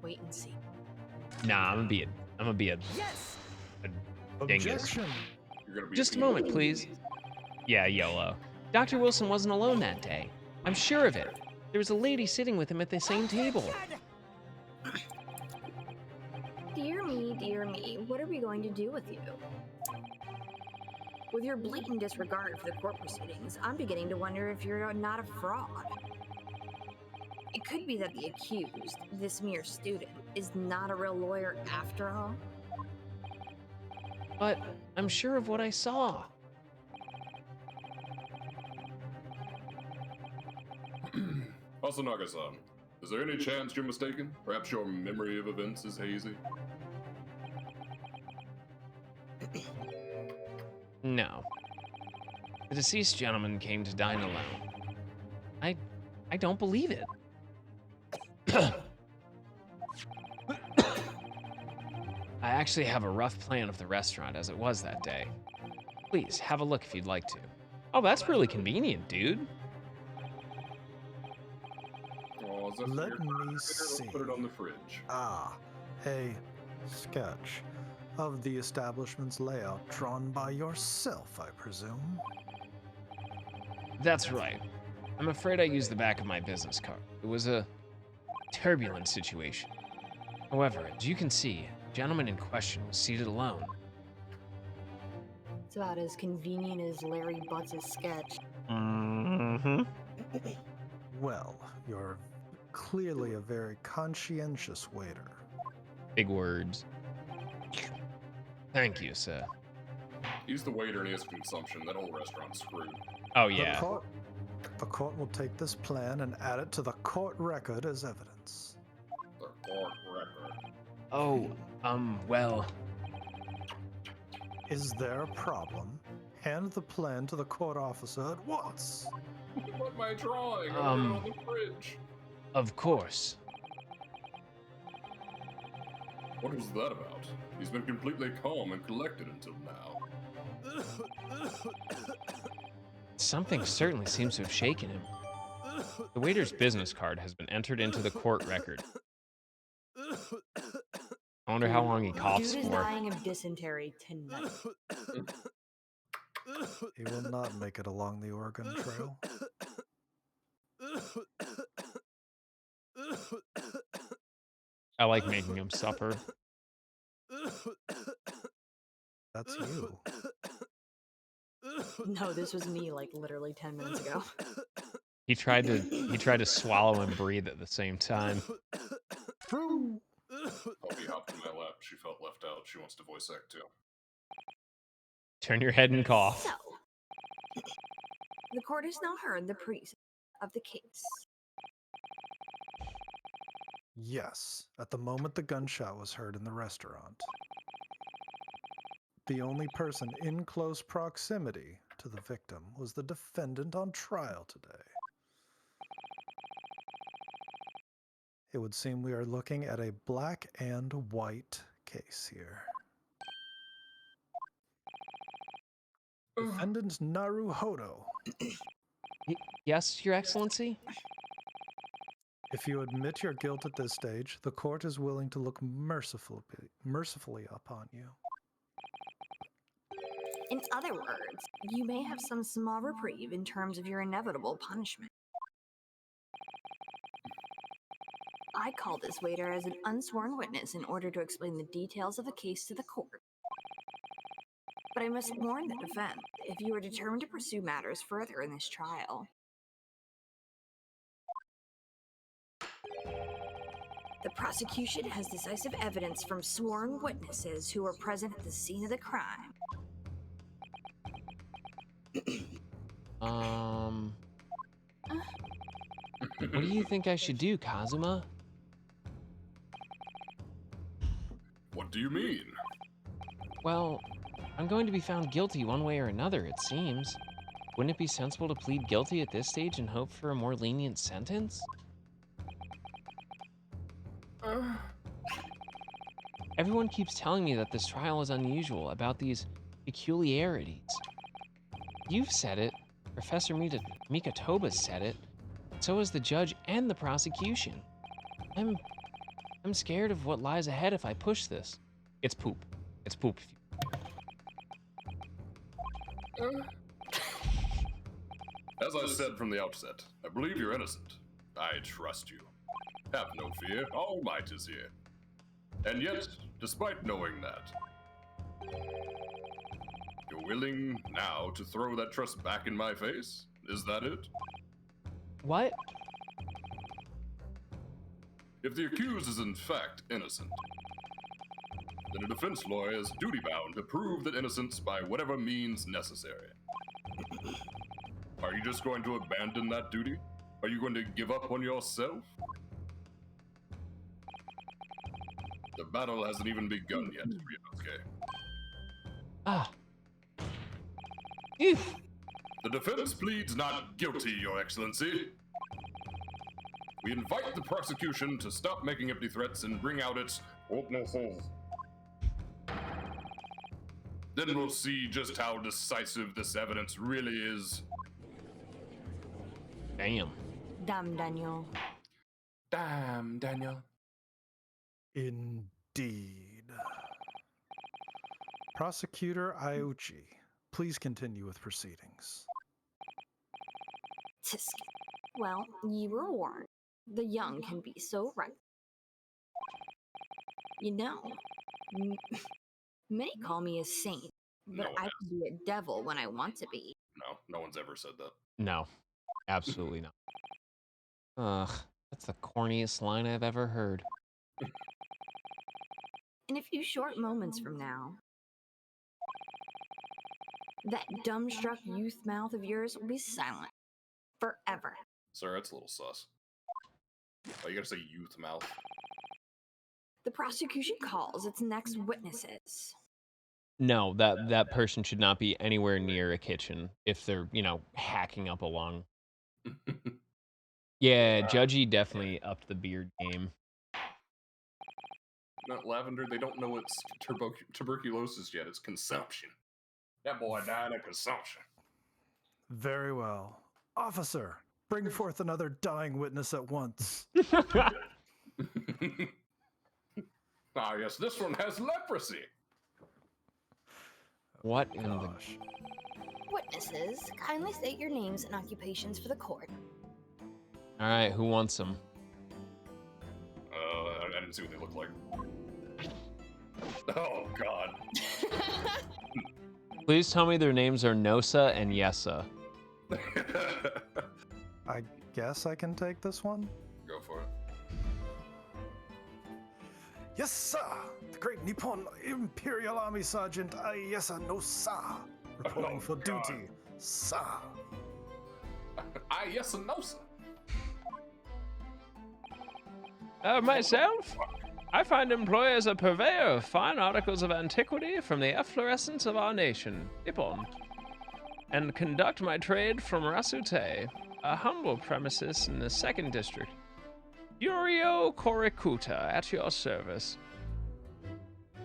Wait and see. Nah, I'm gonna be a Yes! dingus. Objection. You're gonna be Just a moment, please. Yeah, YOLO. Dr. Wilson wasn't alone that day. I'm sure of it. There was a lady sitting with him at the same table. Dear me, what are we going to do with you? With your blatant disregard for the court proceedings, I'm beginning to wonder if you're not a fraud. It could be that the accused, this mere student, is not a real lawyer after all. But I'm sure of what I saw. Asanaga-san, is there any chance you're mistaken? Perhaps your memory of events is hazy? No. The deceased gentleman came to dine alone. I don't believe it. I actually have a rough plan of the restaurant as it was that day. Please, have a look if you'd like to. Oh, that's really convenient, dude. Oh, is that Let your me computer? see. Let's put it on the fridge. Ah, a sketch of the establishment's layout drawn by yourself, I presume. That's right. I'm afraid I used the back of my business card. It was a turbulent situation. However, as you can see, the gentleman in question was seated alone. It's about as convenient as Larry Butts' sketch. Mm-hmm. Well, you're clearly a very conscientious waiter. Big words. Thank you, sir. He's the waiter and he has consumption. That whole restaurant's screwed. Oh, yeah. The court will take this plan and add it to the court record as evidence. The court record. Oh, well, Is there a problem? Hand the plan to the court officer at once. What my drawing? I put it on the fridge. of course. What was that about? He's been completely calm and collected until now. Something certainly seems to have shaken him. The waiter's business card has been entered into the court record. I wonder how long he coughs Dude is for. dying of dysentery tonight. He will not make it along the Oregon Trail. I like making him suffer. That's you. No, this was me like literally 10 minutes ago. He tried to swallow and breathe at the same time. True. Poppy hopped in my lap. She felt left out. She wants to voice act too. Turn your head and cough. So, the court has now heard the precinct of the case. Yes, at the moment the gunshot was heard in the restaurant. The only person in close proximity to the victim was the defendant on trial today. It would seem we are looking at a black and white case here. Defendant Naruhodo. Yes, Your Excellency? If you admit your guilt at this stage, the court is willing to look mercifully upon you. In other words, you may have some small reprieve in terms of your inevitable punishment. I call this waiter as an unsworn witness in order to explain the details of the case to the court. But I must warn the defense if you are determined to pursue matters further in this trial. The prosecution has decisive evidence from sworn witnesses who were present at the scene of the crime. What do you think I should do, Kazuma? do you mean? Well, I'm going to be found guilty one way or another, it seems. Wouldn't it be sensible to plead guilty at this stage and hope for a more lenient sentence? Everyone keeps telling me that this trial is unusual, about these peculiarities. You've said it, Professor Mikatoba said it, so has the judge and the prosecution. I'm scared of what lies ahead if I push this. It's poop. It's poop. As I said from the outset, I believe you're innocent. I trust you. Have no fear, All Might is here. And yet, despite knowing that, you're willing now to throw that trust back in my face? Is that it? What? If the accused is in fact innocent, then a defense lawyer is duty-bound to prove that innocence by whatever means necessary. Are you just going to abandon that duty? Are you going to give up on yourself? The battle hasn't even begun yet, Ryunosuke. Ah. Ew. The defense pleads not guilty, Your Excellency. We invite the prosecution to stop making empty threats and bring out its witnesses. Then we'll see just how decisive this evidence really is. Damn. Damn, Daniel. Damn, Daniel. Indeed. Prosecutor Iuchi, please continue with proceedings. Tisk. Well, you were warned. The young can be so right. You know, many call me a saint, but No one I has. can be a devil when I want to be. No one's ever said that. No. Absolutely not. Ugh. That's the corniest line I've ever heard. In a few short moments from now, that dumbstruck youth mouth of yours will be silent. Forever. Sir, that's a little sus. Oh, you gotta say youth mouth. The prosecution calls its next witnesses. No, that person should not be anywhere near a kitchen if they're, hacking up a lung. Yeah, Judgy definitely upped the beard game. Not lavender, they don't know it's tuberculosis yet, it's consumption. That boy died of consumption. Very well. Officer, bring forth another dying witness at once. Ah, yes, this one has leprosy. What in the... Gosh. Witnesses, kindly state your names and occupations for the court. All right, who wants them? I didn't see what they looked like. Oh, God. Please tell me their names are Nosa and Yesa. I guess I can take this one? Go for it. Yes, sir! The great Nippon Imperial Army Sergeant Ayesa Nosa, reporting for God. duty, sir. Yes and no, sir. Myself? I find employ as a purveyor of fine articles of antiquity from the efflorescence of our nation, Nippon, and conduct my trade from Rasute, a humble premises in the 2nd District. Yurio Korikuta, at your service.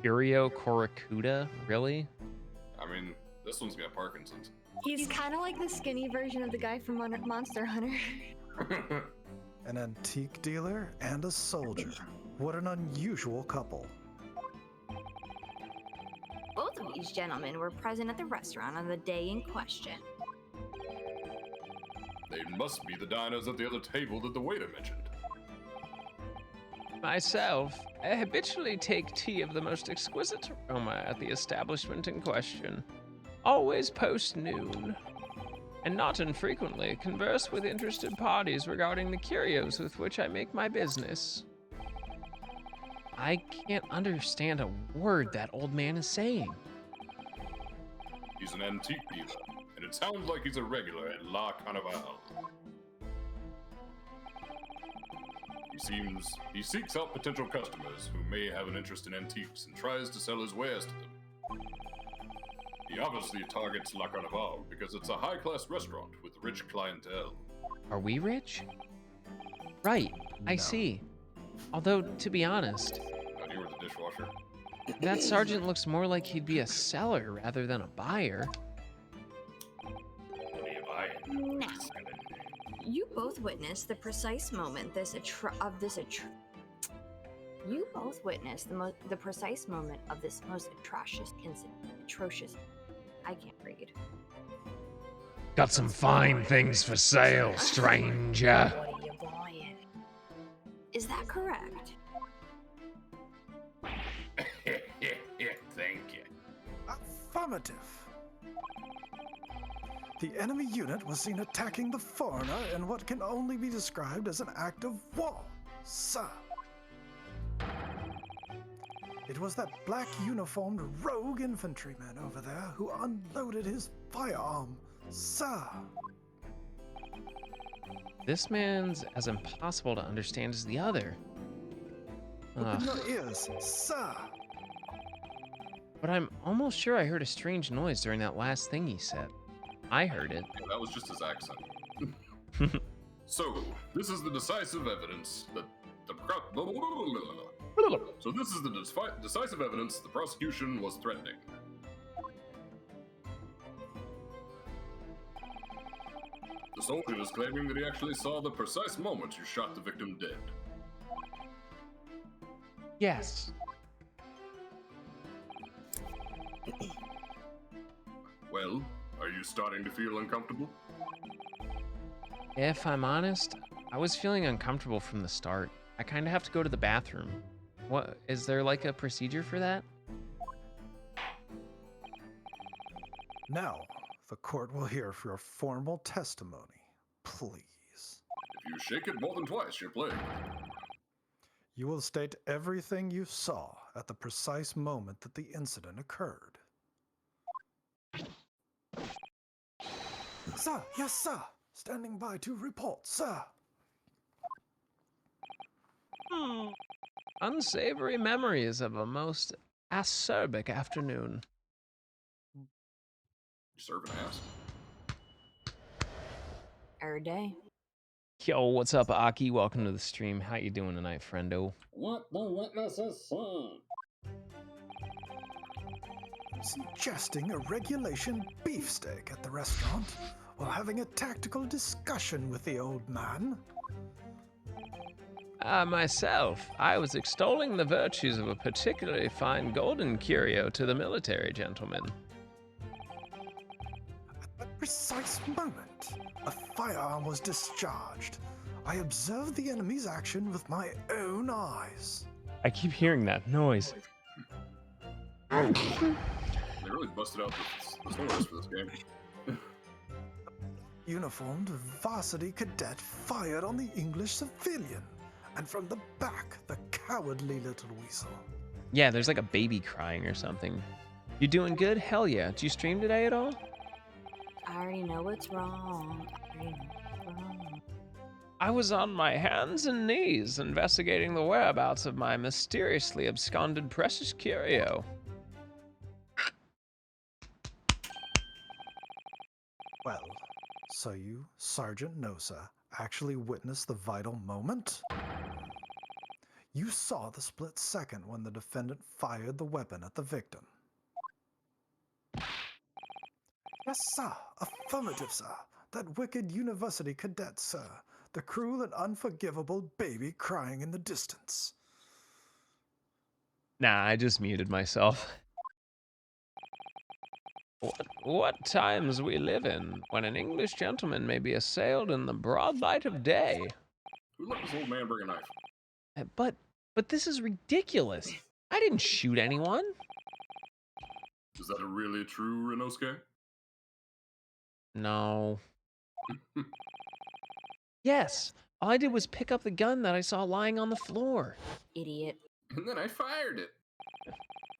Yurio Korikuta? Really? I mean, this one's got Parkinson's. He's kind of like the skinny version of the guy from Monster Hunter. An antique dealer and a soldier. What an unusual couple. Both of these gentlemen were present at the restaurant on the day in question. They must be the diners at the other table that the waiter mentioned. Myself, I habitually take tea of the most exquisite aroma at the establishment in question, always post-noon, and not infrequently converse with interested parties regarding the curios with which I make my business. I can't understand a word that old man is saying. He's an antique dealer, and it sounds like he's a regular at La Carnival. He seeks out potential customers who may have an interest in antiques and tries to sell his wares to them. He obviously targets La Carnival because it's a high-class restaurant with rich clientele. Are we rich? Right, I No. see. Although, to be honest, Not you or the dishwasher. that sergeant looks more like he'd be a seller rather than a buyer. What are you buying? Now, you both witnessed the precise moment You both witnessed the precise moment of this most atrocious incident. Atrocious. I can't read. Got some fine things for sale, stranger. What are you buying? Is that correct? Thank you. Affirmative. The enemy unit was seen attacking the foreigner in what can only be described as an act of war, sir. It was that black uniformed rogue infantryman over there who unloaded his firearm, sir. This man's as impossible to understand as the other. Open Ugh. your ears, sir. But I'm almost sure I heard a strange noise during that last thing he said. I heard it. That was just his accent. So, this is the decisive evidence that decisive evidence the prosecution was threatening. The soldier is claiming that he actually saw the precise moment you shot the victim dead. Yes. Well, are you starting to feel uncomfortable? If I'm honest, I was feeling uncomfortable from the start. I kind of have to go to the bathroom. What, is there like a procedure for that? Now, the court will hear for your formal testimony. Please. If you shake it more than twice, you're playing. You will state everything you saw at the precise moment that the incident occurred. Sir, yes, sir. Standing by to report, sir. Unsavory memories of a most acerbic afternoon. You serving ass. Every day. Yo, what's up, Aki? Welcome to the stream. How you doing tonight, friendo? What the witnesses say. Suggesting a regulation beefsteak at the restaurant while having a tactical discussion with the old man. Myself, I was extolling the virtues of a particularly fine golden curio to the military gentleman. At that precise moment, a firearm was discharged. I observed the enemy's action with my own eyes. I keep hearing that noise. They really busted out the source for this game. Uniformed varsity cadet fired on the English civilian, and from the back, the cowardly little weasel. Yeah, there's like a baby crying or something. You doing good? Hell yeah. Did you stream today at all? I already know what's wrong. I already know what's wrong. I was on my hands and knees investigating the whereabouts of my mysteriously absconded precious curio. Well, so you, Sergeant Nosa, actually witnessed the vital moment? You saw the split second when the defendant fired the weapon at the victim. Yes, sir. Affirmative, sir. That wicked university cadet, sir. The cruel and unforgivable baby crying in the distance. Nah, I just muted myself. What times we live in, when an English gentleman may be assailed in the broad light of day. Who let this old man bring a knife? But this is ridiculous. I didn't shoot anyone. Is that a really true Ryunosuke? No. Yes, all I did was pick up the gun that I saw lying on the floor. Idiot. And then I fired it.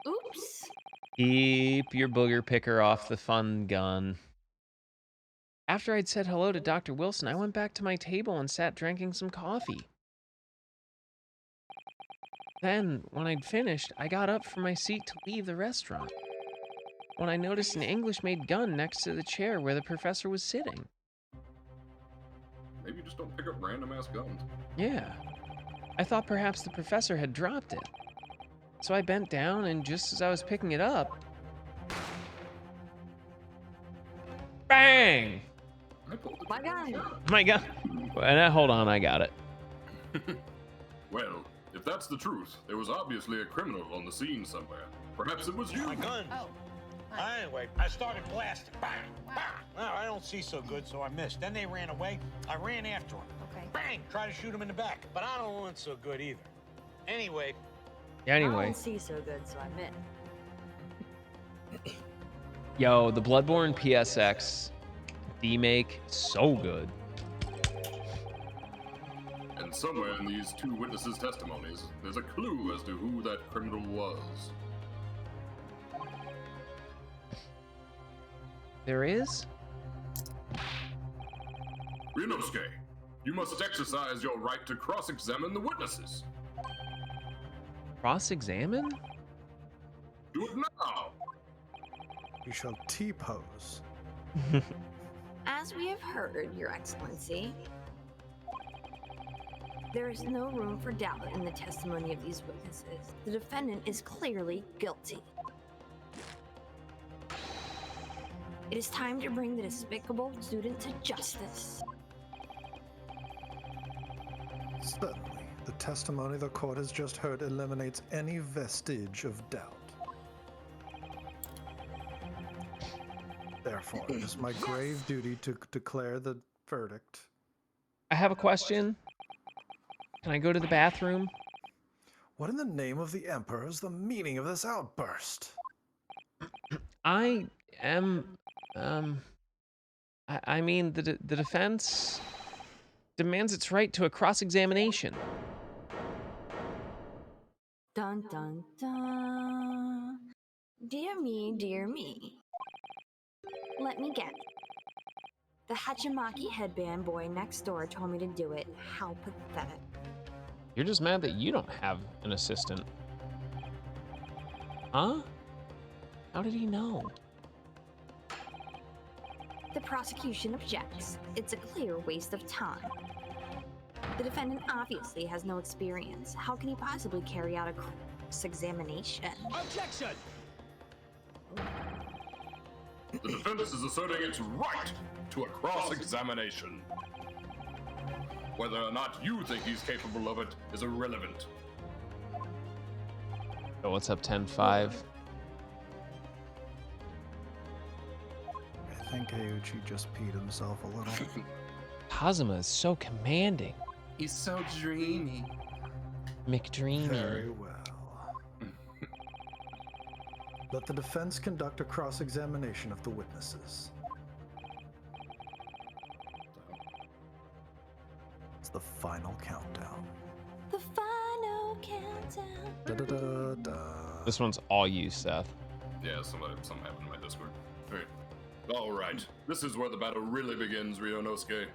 Oops. Keep your booger picker off the fun gun. After I'd said hello to Dr. Wilson, I went back to my table and sat drinking some coffee. Then, when I'd finished, I got up from my seat to leave the restaurant, when I noticed an English-made gun next to the chair where the professor was sitting. Maybe just don't pick up random-ass guns. Yeah. I thought perhaps the professor had dropped it. So I bent down, and just as I was picking it up... Bang! I pulled the My trigger. God. My God. Hold on, I got it. Well, if that's the truth, there was obviously a criminal on the scene somewhere. Perhaps it was you. My gun. Oh. Anyway, I started blasting. Bang! Bang! Well, I don't see so good, so I missed. Then they ran away. I ran after them. Okay. Bang! Tried to shoot him in the back, but I don't want so good either. Anyway, I Anyway, don't see so good, so I admit. yo, the Bloodborne PSX remake, so good. And somewhere in these two witnesses' testimonies, there's a clue as to who that criminal was. There is? Ryunosuke, you must exercise your right to cross-examine the witnesses. Cross-examine? Do it now. You shall T-pose. As we have heard, Your Excellency, there is no room for doubt in the testimony of these witnesses. The defendant is clearly guilty. It is time to bring the despicable student to justice. Certainly, the testimony the court has just heard eliminates any vestige of doubt. Therefore, it is my grave duty to declare the verdict. I have a question. Can I go to the bathroom? What in the name of the Emperor is the meaning of this outburst? I am, I mean, the defense demands its right to a cross-examination. Dun dun dun. Dear me, dear me. Let me get it. The Hachimaki headband boy next door told me to do it. How pathetic. You're just mad that you don't have an assistant. Huh? How did he know? The prosecution objects. It's a clear waste of time. The defendant obviously has no experience. How can he possibly carry out a cross-examination? Objection! The defense is asserting its right to a cross-examination. Whether or not you think he's capable of it is irrelevant. Oh, what's up, 10-5? I think Ayuchi just peed himself a little. Kazuma is so commanding. He's so dreamy. McDreamy. Very well. Let the defense conduct a cross-examination of the witnesses. It's the final countdown. The final countdown. Da-da-da-da. This one's all you, Seth. Yeah, something happened in my Discord. All right, this is where the battle really begins, Ryunosuke.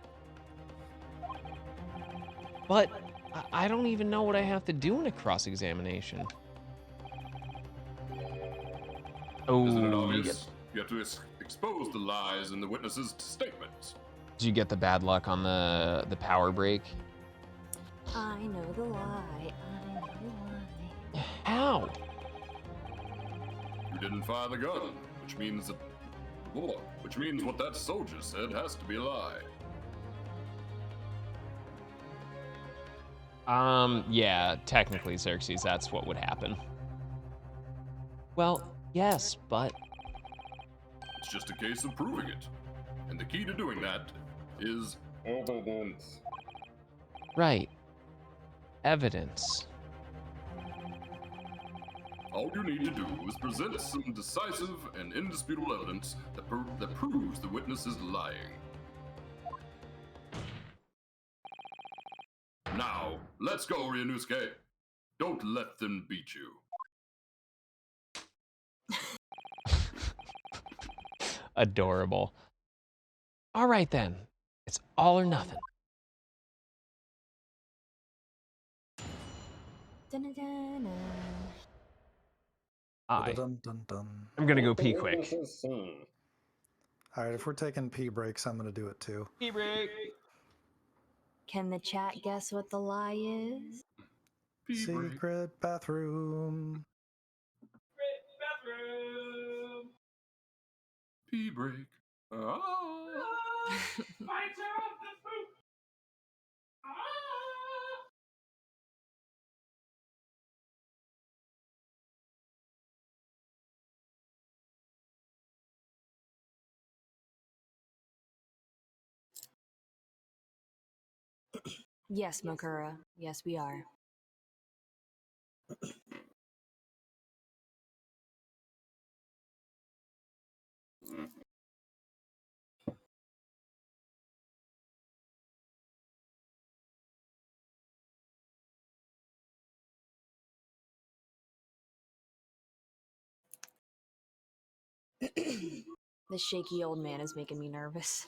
But I don't even know what I have to do in a cross-examination. Oh, Isn't it obvious? You have to expose the lies in the witnesses' statements. Did you get the bad luck on the power break? I know the lie. I know the lie. How? You didn't fire the gun, which means what that soldier said has to be a lie. Yeah, technically, Xerxes, that's what would happen. Well, yes, but... It's just a case of proving it. And the key to doing that is evidence. Right. Evidence. All you need to do is present some decisive and indisputable evidence that proves the witness is lying. Now, let's go, Ryunosuke. Don't let them beat you. Adorable. All right, then. It's all or nothing. Dun-dun-dun-dun. Dun, dun, dun. I'm gonna go pee quick. All right, if we're taking pee breaks, I'm going to do it too. Pee break. Can the chat guess what the lie is? Pee break. Secret bathroom. Bathroom. Pee break. Oh. Fights are off the poop. Yes, Mokura. Yes, we are. The shaky old man is making me nervous.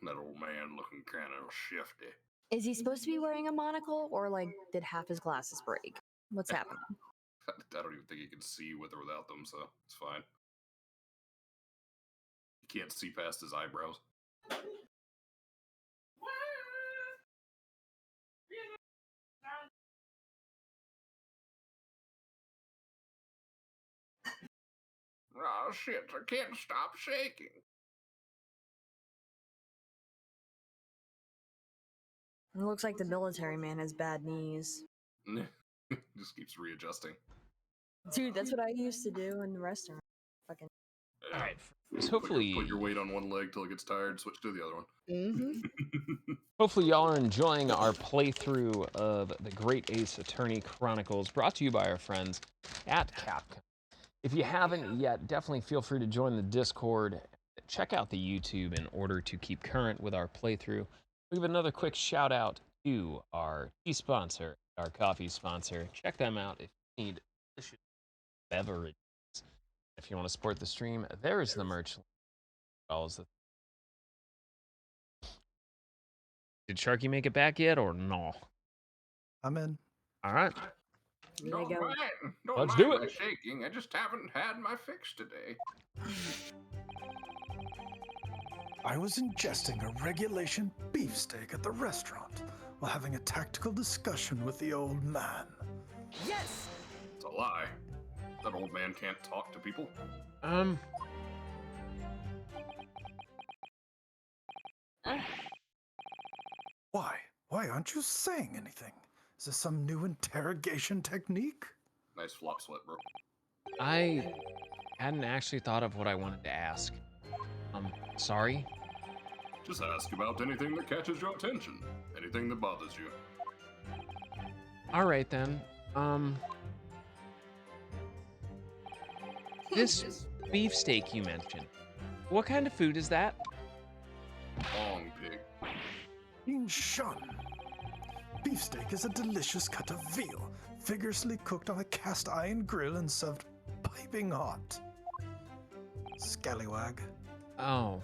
That old man looking kind of shifty. Is he supposed to be wearing a monocle, or like did half his glasses break? What's happening? I don't even think he can see with or without them, so it's fine. You can't see past his eyebrows. Oh shit, I can't stop shaking. It looks like the military man has bad knees. Just keeps readjusting. Dude, that's what I used to do in the restaurant. Fucking. All right. Put Hopefully, your weight on one leg till it gets tired, switch to the other one. Mm-hmm. hopefully y'all are enjoying our playthrough of the Great Ace Attorney Chronicles, brought to you by our friends at CAPCOM. If you haven't yet, definitely feel free to join the Discord. Check out the YouTube in order to keep current with our playthrough. We have another quick shout out to our tea sponsor, our coffee sponsor. Check them out if you need delicious beverages. If you want to support the stream, there is the merch link. Did Sharky make it back yet or no? I'm in. All right. Don't Let's mind do my it. shaking. I just haven't had my fix today. I was ingesting a regulation beefsteak at the restaurant while having a tactical discussion with the old man. Yes! It's a lie. That old man can't talk to people. Why? Why aren't you saying anything? Is this some new interrogation technique? Nice flop sweat, bro. I hadn't actually thought of what I wanted to ask. Sorry. Just ask about anything that catches your attention. Anything that bothers you. All right then. This beefsteak you mentioned. What kind of food is that? Long pig. Shun. Beefsteak is a delicious cut of veal, vigorously cooked on a cast iron grill and served piping hot. Scallywag. Oh.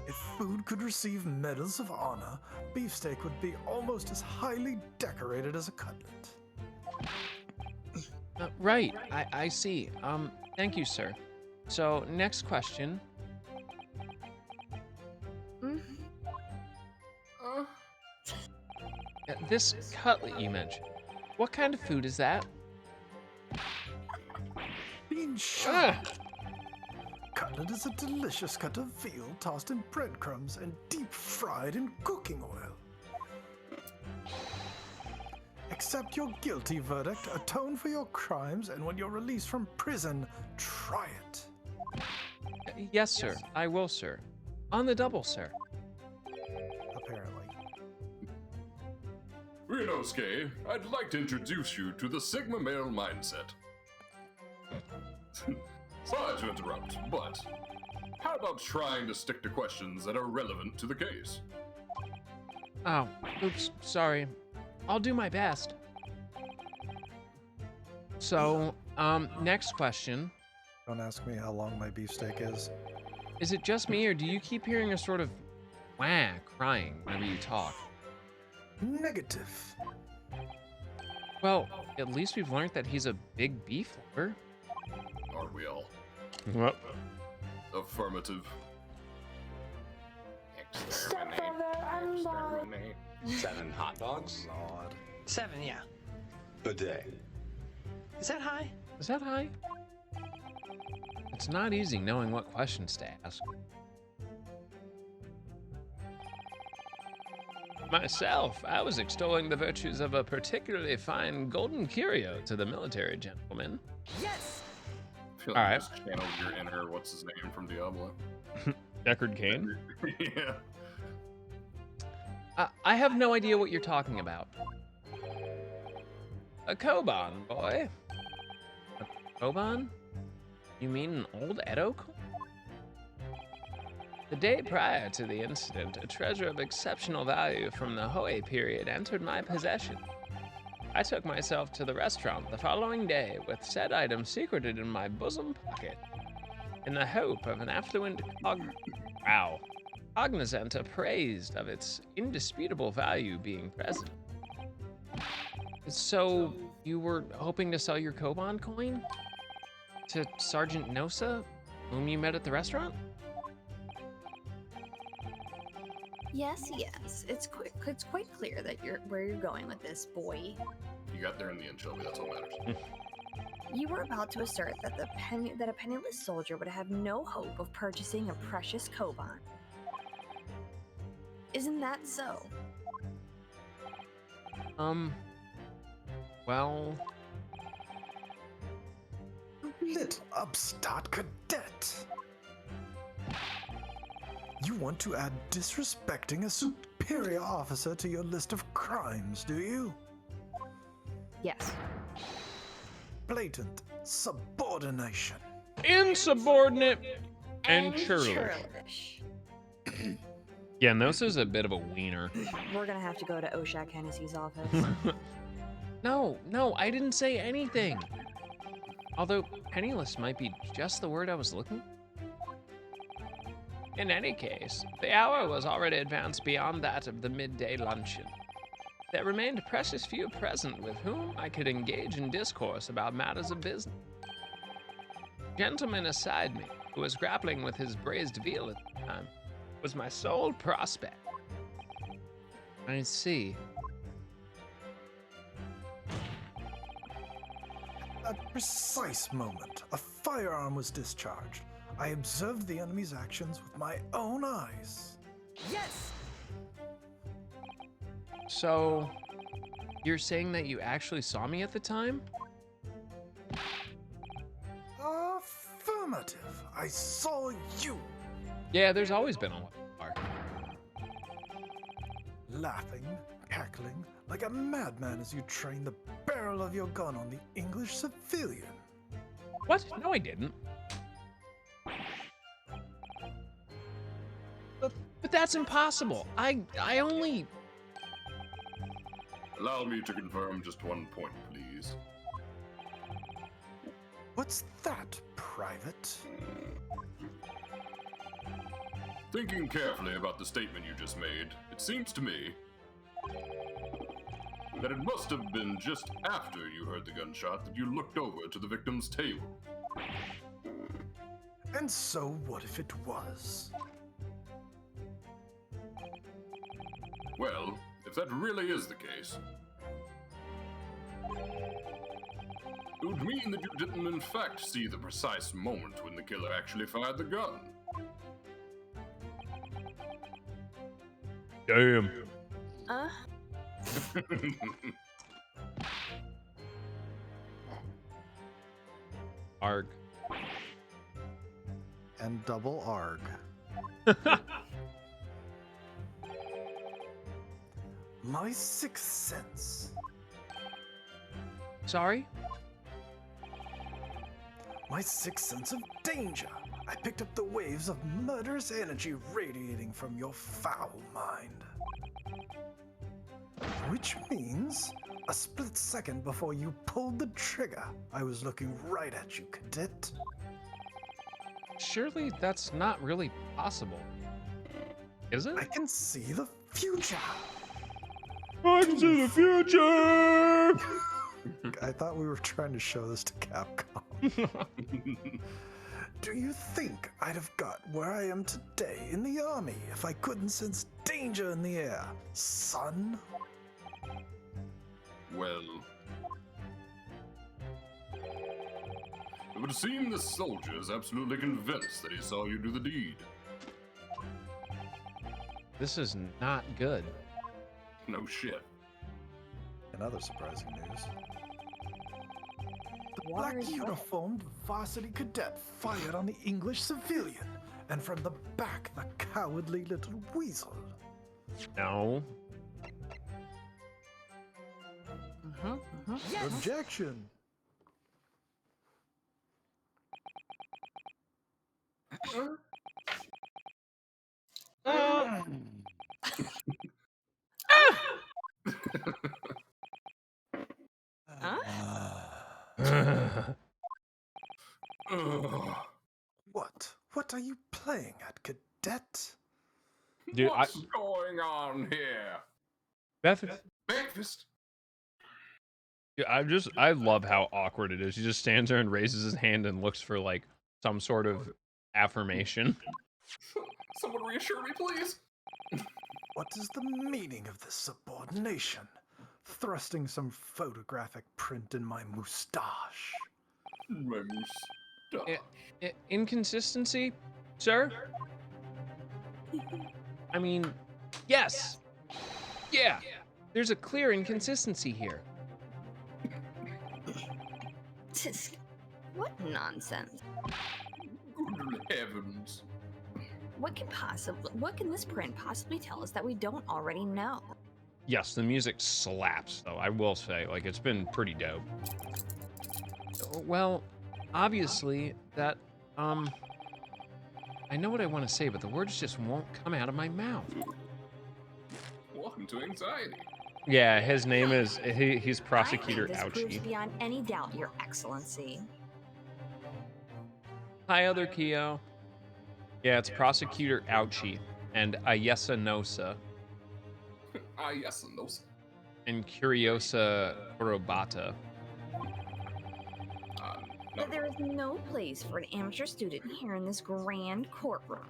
If food could receive medals of honor, beefsteak would be almost as highly decorated as a cutlet. Right. I see. Thank you, sir. So, next question. This cutlet you mentioned. What kind of food is that? Shun. Cutlet is a delicious cut of veal tossed in breadcrumbs and deep fried in cooking oil. Accept your guilty verdict, atone for your crimes, and when you're released from prison, try it. Yes, sir. I will, sir. On the double, sir. Apparently. Ryunosuke, I'd like to introduce you to the Sigma male mindset. Sorry to interrupt, but how about trying to stick to questions that are relevant to the case? Oh, oops, sorry. I'll do my best. So, next question. Don't ask me how long my beefsteak is. Is it just me, or do you keep hearing a sort of wah crying whenever you talk? Negative. Well, at least we've learned that he's a big beef lover. Are we all? Well, Affirmative. Stepfather, I'm Bob. 7 hot dogs? Lord. 7, yeah. A day. Is that high? is that high? It's not easy knowing what questions to ask. Myself, I was extolling the virtues of a particularly fine golden curio to the military gentleman. Yes! I feel All like right. you just channeled your inner, what's his name from Diablo? Deckard Cain? Yeah. I have no idea what you're talking about. A Koban, boy. A Koban? You mean an old Edo coin? The day prior to the incident, a treasure of exceptional value from the Hoei period entered my possession. I took myself to the restaurant the following day with said item secreted in my bosom pocket, in the hope of an affluent cognizant appraised of its indisputable value being present. So, you were hoping to sell your Koban coin? To Sergeant Nosa, whom you met at the restaurant? Yes, yes. It's quite clear that where you're going with this, boy. You got there in the end, Shelby. That's all matters. You were about to assert that a penniless soldier would have no hope of purchasing a precious koban. Isn't that so? Well, Little upstart cadet. You want to add disrespecting a superior officer to your list of crimes, do you? Yes. Blatant subordination. insubordinate and churlish. churlish. Yeah, Nosa's a bit of a wiener. We're gonna have to go to Oshak Hennessy's office. No, I didn't say anything. Although penniless might be just the word I was looking. In any case, the hour was already advanced beyond that of the midday luncheon. There remained precious few present with whom I could engage in discourse about matters of business. Gentleman aside me, who was grappling with his braised veal at the time, was my sole prospect. I see. At a precise moment, a firearm was discharged. I observed the enemy's actions with my own eyes. Yes! So, you're saying that you actually saw me at the time? Affirmative. I saw you. Yeah, there's always been a bar. Laughing, cackling, like a madman as you trained the barrel of your gun on the English civilian. What? No, I didn't. But that's impossible. I only... Allow me to confirm just one point, please. What's that, Private? Thinking carefully about the statement you just made, it seems to me that it must have been just after you heard the gunshot that you looked over to the victim's table. And so what if it was? Well, if that really is the case, it would mean that you didn't in fact see the precise moment when the killer actually fired the gun. Damn. Arg. And double arg. My sixth sense. Sorry? My sixth sense of danger. I picked up the waves of murderous energy radiating from your foul mind. Which means, a split second before you pulled the trigger, I was looking right at you, cadet. Surely that's not really possible. Is it? I can see the future. I can see the future. I thought we were trying to show this to Capcom. Do you think I'd have got where I am today in the army if I couldn't sense danger in the air, son? Well, it would seem the soldier is absolutely convinced that he saw you do the deed. This is not good. No shit. In other surprising news, the Water black is wet. uniformed varsity cadet fired on the English civilian, and from the back, the cowardly little weasel. No. Yes! Objection. Ugh. What are you playing at, cadet? Dude, What's going on here? Breakfast? I love how awkward it is. He just stands there and raises his hand and looks for like some sort of affirmation. Someone reassure me, please. What is the meaning of this subordination? Thrusting some photographic print in my moustache. My moustache. Inconsistency, sir? I mean, yes. Yeah. There's a clear inconsistency here. What nonsense. Good heavens. What can this print possibly tell us that we don't already know? Yes, the music slaps, though, I will say. Like, it's been pretty dope. Well, obviously, that, I know what I want to say, but the words just won't come out of my mouth. Welcome to anxiety. Yeah, his name is, he's Prosecutor I think this proves Ouchie. beyond any doubt, Your Excellency. Hi, other Kyo. Yeah, it's Prosecutor Ouchie and Ayesa Nosa Ah, yes, and those. and Curiosa Kurobata. No. There is no place for an amateur student here in this grand courtroom.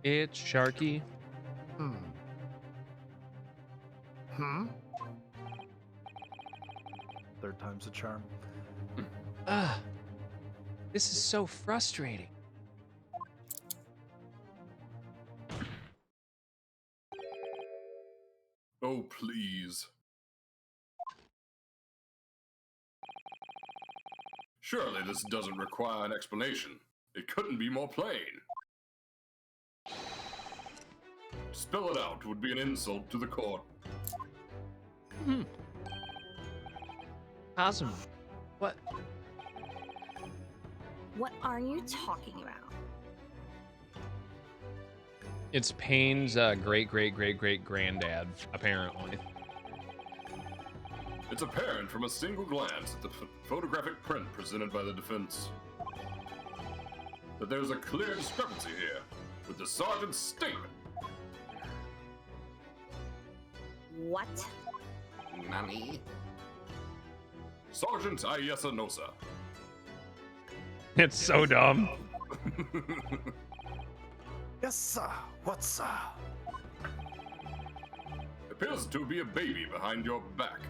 It's Sharky. Third time's a charm. Ah, this is so frustrating. Oh, please. Surely this doesn't require an explanation. It couldn't be more plain. To spell it out would be an insult to the court. Kazuma, what? What are you talking about? It's Payne's great-great-great-great-granddad, apparently. It's apparent from a single glance at the photographic print presented by the defense that there's a clear discrepancy here with the sergeant's statement. What? Nani? Sergeant Ayesa Nosa. It's so dumb. Yes, sir. What, sir? Appears to be a baby behind your back.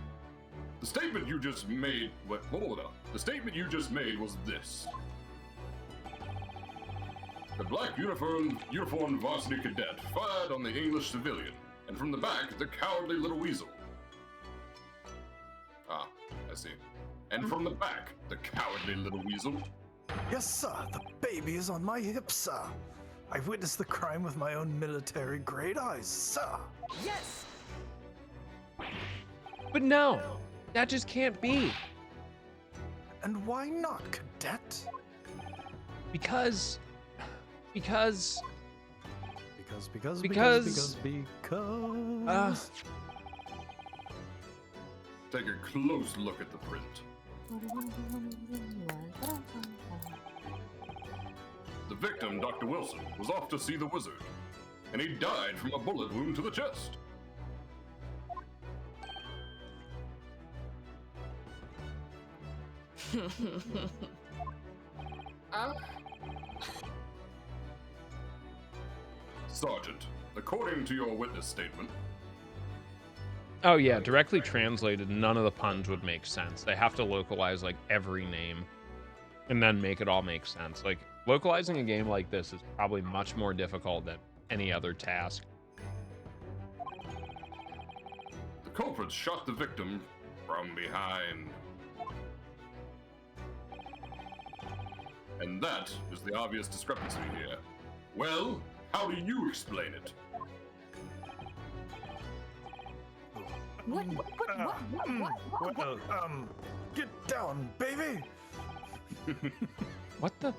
The statement you just made. Hold on. The statement you just made was this: the black uniformed varsity cadet fired on the English civilian, and from the back, the cowardly little weasel. Ah, I see. And from the back, the cowardly little weasel. Yes, sir. The baby is on my hip, sir. I witnessed the crime with my own military-grade eyes, sir. Yes! But no, that just can't be. And why not, cadet? Because... Because. Take a close look at the print. The victim, Dr. Wilson, was off to see the wizard, and he died from a bullet wound to the chest. Sergeant, according to your witness statement, Oh yeah, directly translated, none of the puns would make sense. They have to localize like every name and then make it all make sense. Like localizing a game like this is probably much more difficult than any other task. the culprit shot the victim from behind. And that is the obvious discrepancy here. Well, how do you explain it? What? Well, get down, baby. What the?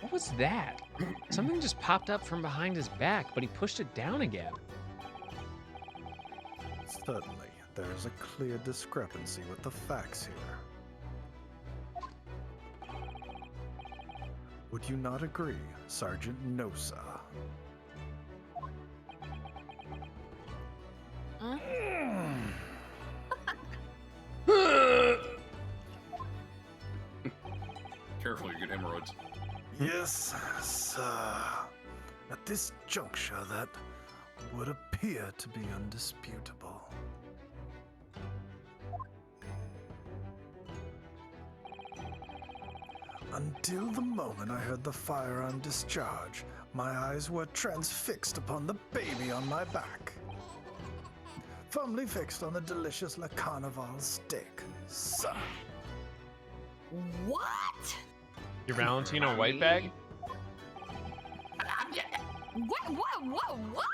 What was that? Something just popped up from behind his back, but he pushed it down again. Certainly, there is a clear discrepancy with the facts here. Would you not agree, Sergeant Nosa? Careful, you get hemorrhoids. Yes, sir. At this juncture, that would appear to be undisputable. Until the moment I heard the firearm discharge, my eyes were transfixed upon the baby on my back. Firmly fixed on the delicious Le Carnival steak, sir. What? Your Valentino white bag? What?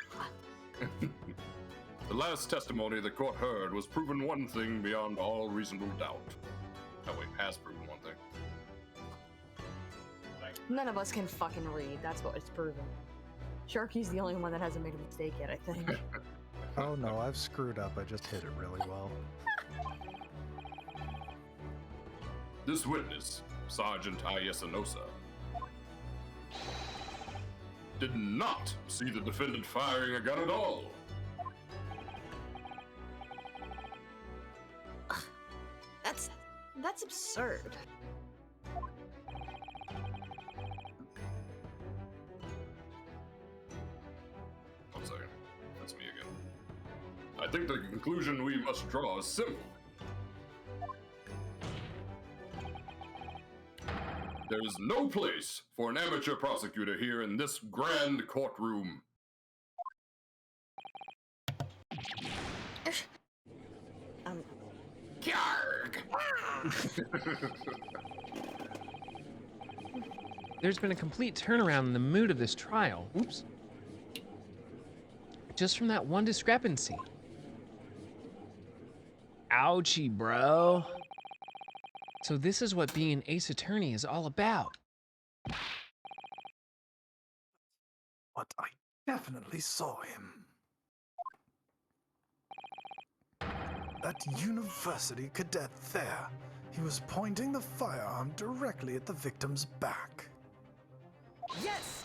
The last testimony the court heard was proven one thing beyond all reasonable doubt. Oh wait, has proven one thing. None of us can fucking read. That's what it's proven. Sharky's the only one that hasn't made a mistake yet, I think. Oh no, I've screwed up. I just hit it really well. This witness, Sergeant Ayesanosa, did not see the defendant firing a gun at all. That's absurd. One second. That's me again. I think the conclusion we must draw is simple. There is no place for an amateur prosecutor here in this grand courtroom. There's been a complete turnaround in the mood of this trial. Oops. Just from that one discrepancy. Ouchie, bro. So this is what being an ace attorney is all about. But I definitely saw him. That university cadet there. He was pointing the firearm directly at the victim's back. Yes!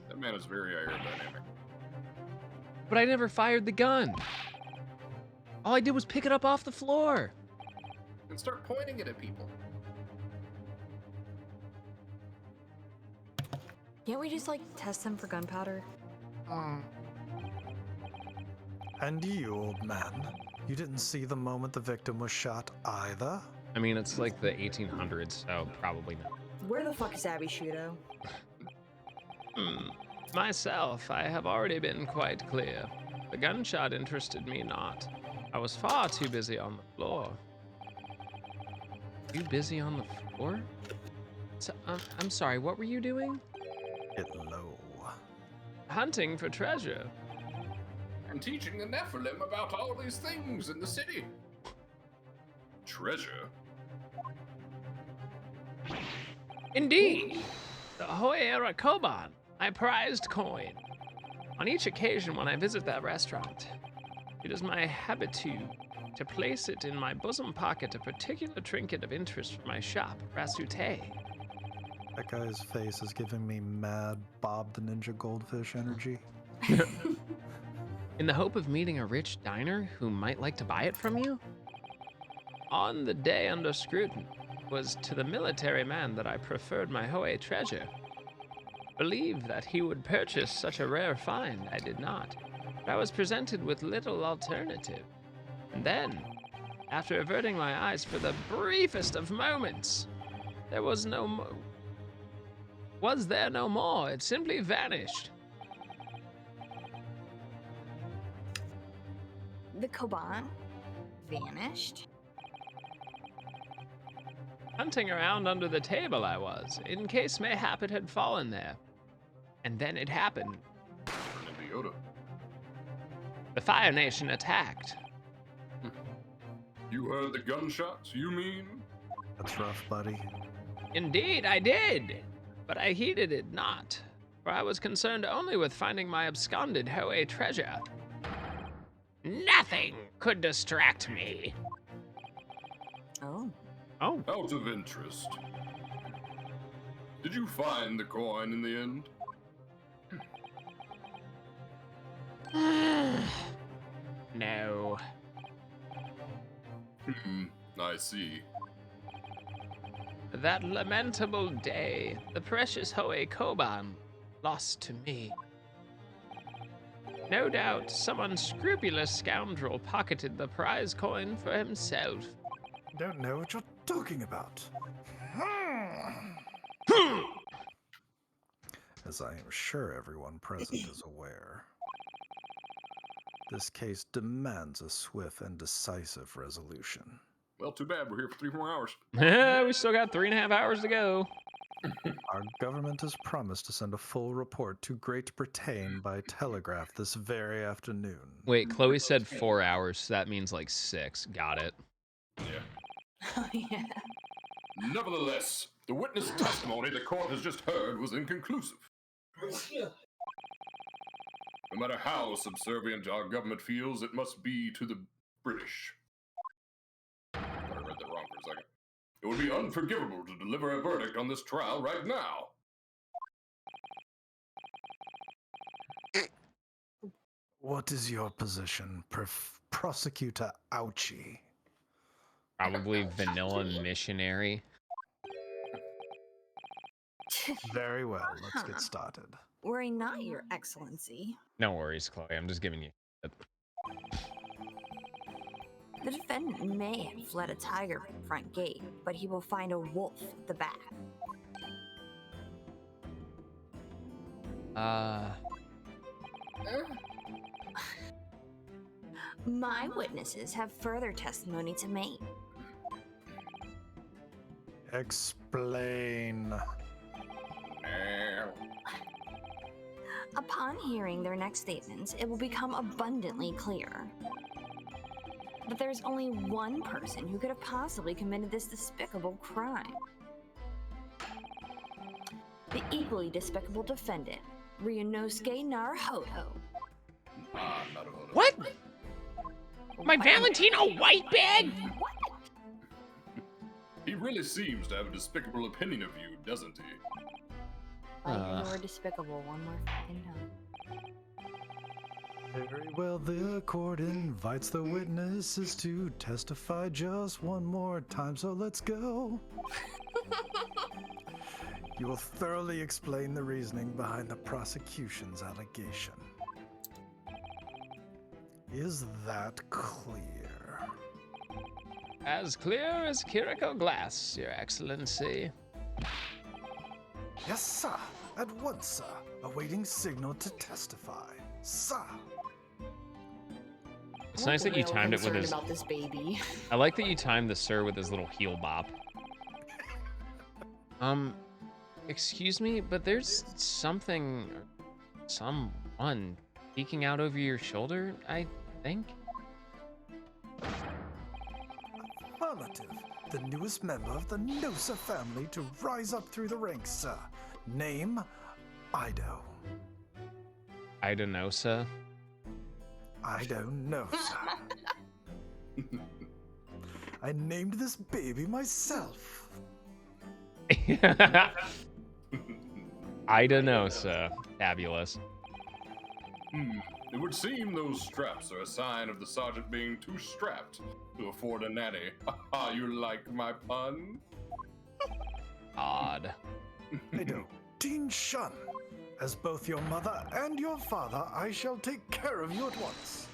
That man is very aerodynamic. But I never fired the gun. All I did was pick it up off the floor. And start pointing it at people. Can't we just, like, test them for gunpowder? And you, old man, you didn't see the moment the victim was shot either? I mean, it's like the 1800s, so probably not. Where the fuck is Abby Shudo? Myself, I have already been quite clear. The gunshot interested me not. I was far too busy on the floor. You busy on the floor? So, I'm sorry, what were you doing? Hit low. Hunting for treasure. And teaching the Nephilim about all these things in the city. Treasure? Indeed. The Hoyera Koban, my prized coin. On each occasion when I visit that restaurant, it is my habitude to place it in my bosom pocket a particular trinket of interest for my shop, Rasute. That guy's face is giving me mad Bob the Ninja Goldfish energy. In the hope of meeting a rich diner who might like to buy it from you? On the day under scrutiny, it was to the military man that I preferred my Hoei treasure. Believe that he would purchase such a rare find, I did not. But I was presented with little alternative. And then, after averting my eyes for the briefest of moments, there was no more. Was there no more? It simply vanished. The Koban vanished. Hunting around under the table I was, in case mayhap it had fallen there. And then it happened. Yoda. The Fire Nation attacked. You heard the gunshots, you mean? That's rough, buddy. Indeed, I did. But I heeded it not, for I was concerned only with finding my absconded Hoei treasure. Nothing could distract me. Oh. Oh. Out of interest, did you find the coin in the end? No. I see. That lamentable day, the precious Hoei Koban, lost to me. No doubt, some unscrupulous scoundrel pocketed the prize coin for himself. Don't know what you're talking about. As I am sure everyone present is aware. This case demands a swift and decisive resolution. Well, too bad. We're here for 3 more hours. We still got 3.5 hours to go. Our government has promised to send a full report to Great Britain by telegraph this very afternoon. Wait, Chloe said 4 hours, so that means like 6. Got it. Yeah. Oh, yeah. Nevertheless, the witness testimony the court has just heard was inconclusive. No matter how subservient our government feels, it must be to the British. I read that wrong for a second. It would be unforgivable to deliver a verdict on this trial right now. What is your position, Prosecutor Ouchie? Probably vanilla missionary. Very well, let's get started. Worry not, Your Excellency. No worries, Chloe. I'm just giving you. The defendant may have fled a tiger from the front gate, but he will find a wolf at the back. My witnesses have further testimony to make. Explain. Upon hearing their next statements, it will become abundantly clear that there is only one person who could have possibly committed this despicable crime. The equally despicable defendant, Ryunosuke Naruhodo. What? My Valentino white bag? What? He really seems to have a despicable opinion of you, doesn't he? You're despicable one more fucking time. Very well, the court invites the witnesses to testify just one more time, so let's go. You will thoroughly explain the reasoning behind the prosecution's allegation. Is that clear? As clear as Kiriko glass, Your Excellency. Yes, sir. At once, sir. Awaiting signal to testify. Sir. It's nice that you timed it with his. About this baby. I like that you timed the sir with his little heel bop. Excuse me, but there's something, someone peeking out over your shoulder, I think. Affirmative. The newest member of the Nosa family to rise up through the ranks, sir. Name, Ido. Idonosa. I don't know, sir. I named this baby myself. I don't know, sir. Fabulous. It would seem those straps are a sign of the sergeant being too strapped to afford a nanny. You like my pun? Odd. Edo, Teen Shun. As both your mother and your father, I shall take care of you at once.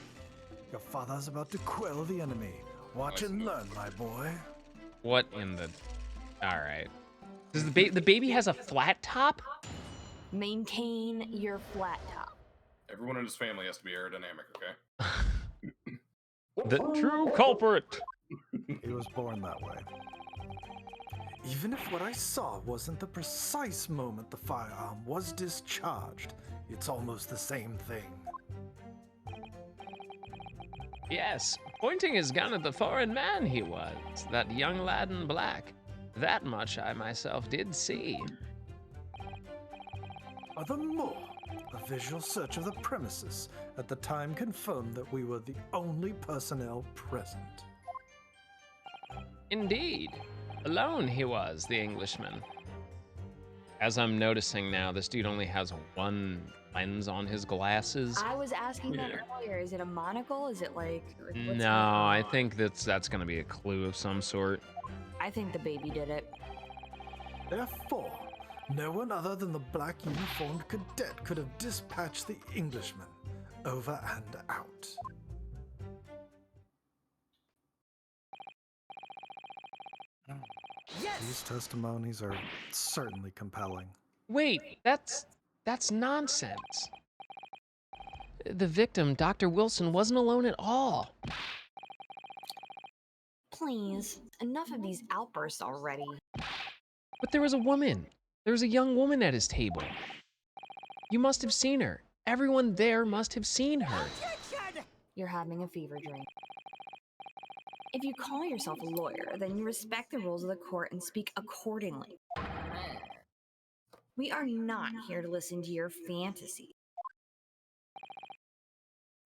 Your father's about to quell the enemy. Watch and learn, my boy. What in the... Alright. Does the baby has a flat top? Maintain your flat top. Everyone in his family has to be aerodynamic, okay? The true culprit! He was born that way. Even if what I saw wasn't the precise moment the firearm was discharged, it's almost the same thing. Yes, pointing his gun at the foreign man he was, that young lad in black. That much I myself did see. Furthermore, a visual search of the premises at the time confirmed that we were the only personnel present. Indeed. Alone he was, the Englishman. As I'm noticing now, this dude only has one lens on his glasses. I was asking that earlier. Is it a monocle? Is it like what's No, going on? I think that's gonna be a clue of some sort. I think the baby did it. Therefore, no one other than the black uniformed cadet could have dispatched the Englishman. Over and out. Yes! These testimonies are certainly compelling. Wait, that's nonsense. The victim, Dr. Wilson, wasn't alone at all. Please, enough of these outbursts already. But there was a woman. There was a young woman at his table. You must have seen her. Everyone there must have seen her. You're having a fever dream. If you call yourself a lawyer, then you respect the rules of the court and speak accordingly. We are not here to listen to your fantasy.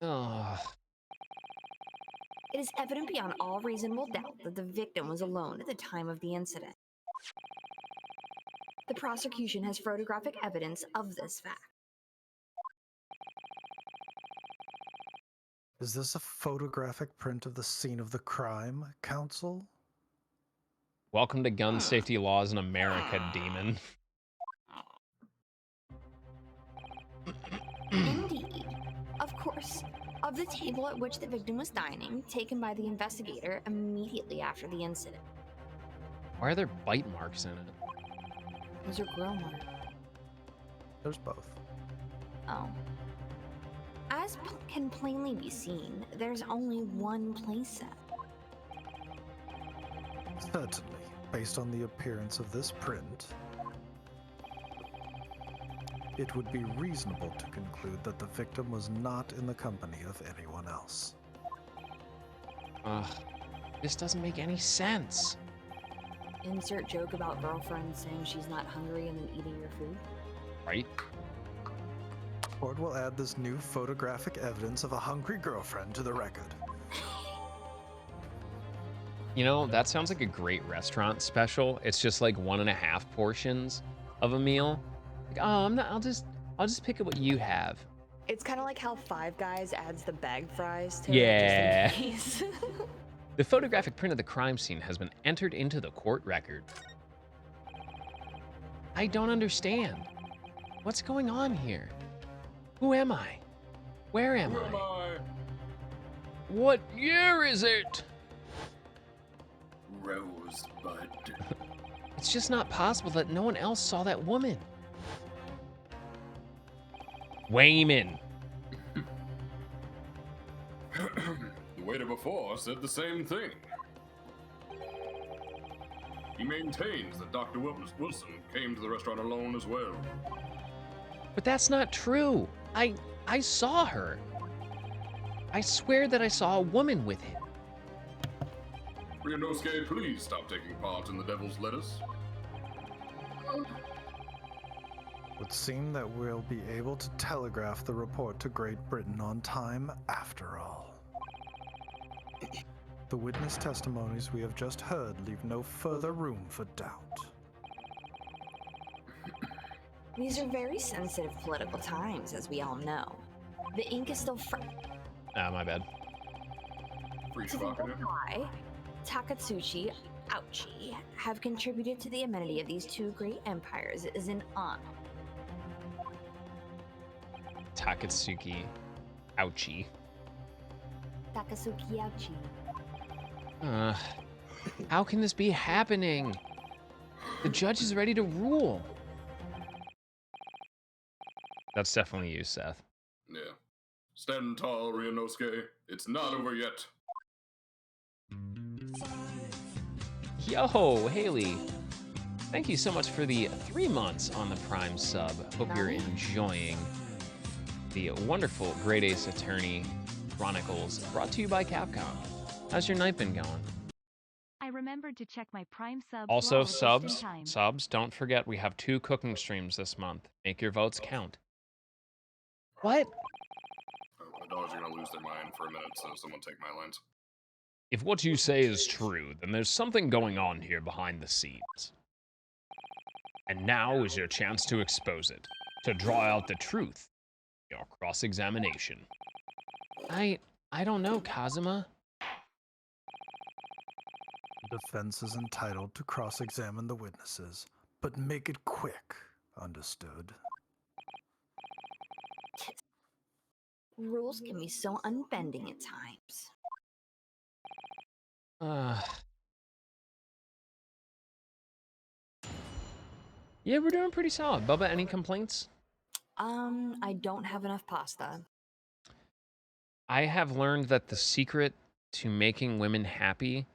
Oh, It is evident beyond all reasonable doubt that the victim was alone at the time of the incident. The prosecution has photographic evidence of this fact. Is this a photographic print of the scene of the crime, Counsel? welcome to gun safety laws in America, demon. Indeed. Of course, of the table at which the victim was dining, taken by the investigator immediately after the incident. Why are there bite marks in it? Those are grill marks. There's both. Oh. As can plainly be seen, there's only one playset. Certainly, based on the appearance of this print, it would be reasonable to conclude that the victim was not in the company of anyone else. Ugh, this doesn't make any sense. Insert joke about girlfriend saying she's not hungry and then eating your food. Right? Court will add this new photographic evidence of a hungry girlfriend to the record. You know, that sounds like a great restaurant special. It's just like 1.5 portions of a meal. Like, oh, I'll just pick up what you have. It's kind of like how Five Guys adds the bag fries to Yeah. it just in case. The photographic print of the crime scene has been entered into the court record. I don't understand. What's going on here? Who am I? Where am I? What year is it? Rosebud. It's just not possible that no one else saw that woman. Wayman. The waiter before said the same thing. He maintains that Dr. Wilson came to the restaurant alone as well. But that's not true. I saw her. I swear that I saw a woman with him. Ryunosuke, please stop taking part in the devil's lettuce. Would seem that we'll be able to telegraph the report to Great Britain on time after all. The witness testimonies we have just heard leave no further room for doubt. These are very sensitive political times, as we all know. The ink is still fresh. Ah, my bad. Free To the talking him. why Takatsuchi Ouchi have contributed to the amenity of these two great empires is an honor. Takatsuki. Ouchie. Takatsuki Ouchi. How can this be happening? The judge is ready to rule. That's definitely you, Seth. Yeah. Stand tall, Ryunosuke. It's not over yet. Yo, Haley. Thank you so much for the 3 months on the Prime sub. Hope you're enjoying the wonderful Great Ace Attorney Chronicles brought to you by Capcom. How's your night been going? I remembered to check my Prime sub. Also, subs, don't forget we have 2 cooking streams this month. Make your votes count. What? My dogs are gonna lose their mind for a minute, so someone take my lines. If what you say is true, then there's something going on here behind the scenes. And now is your chance to expose it, to draw out the truth. Your cross-examination. I don't know, Kazuma. The defense is entitled to cross-examine the witnesses, but make it quick. Understood? Rules can be so unbending at times. Yeah, we're doing pretty solid. Bubba, any complaints? I don't have enough pasta. I have learned that the secret to making women happy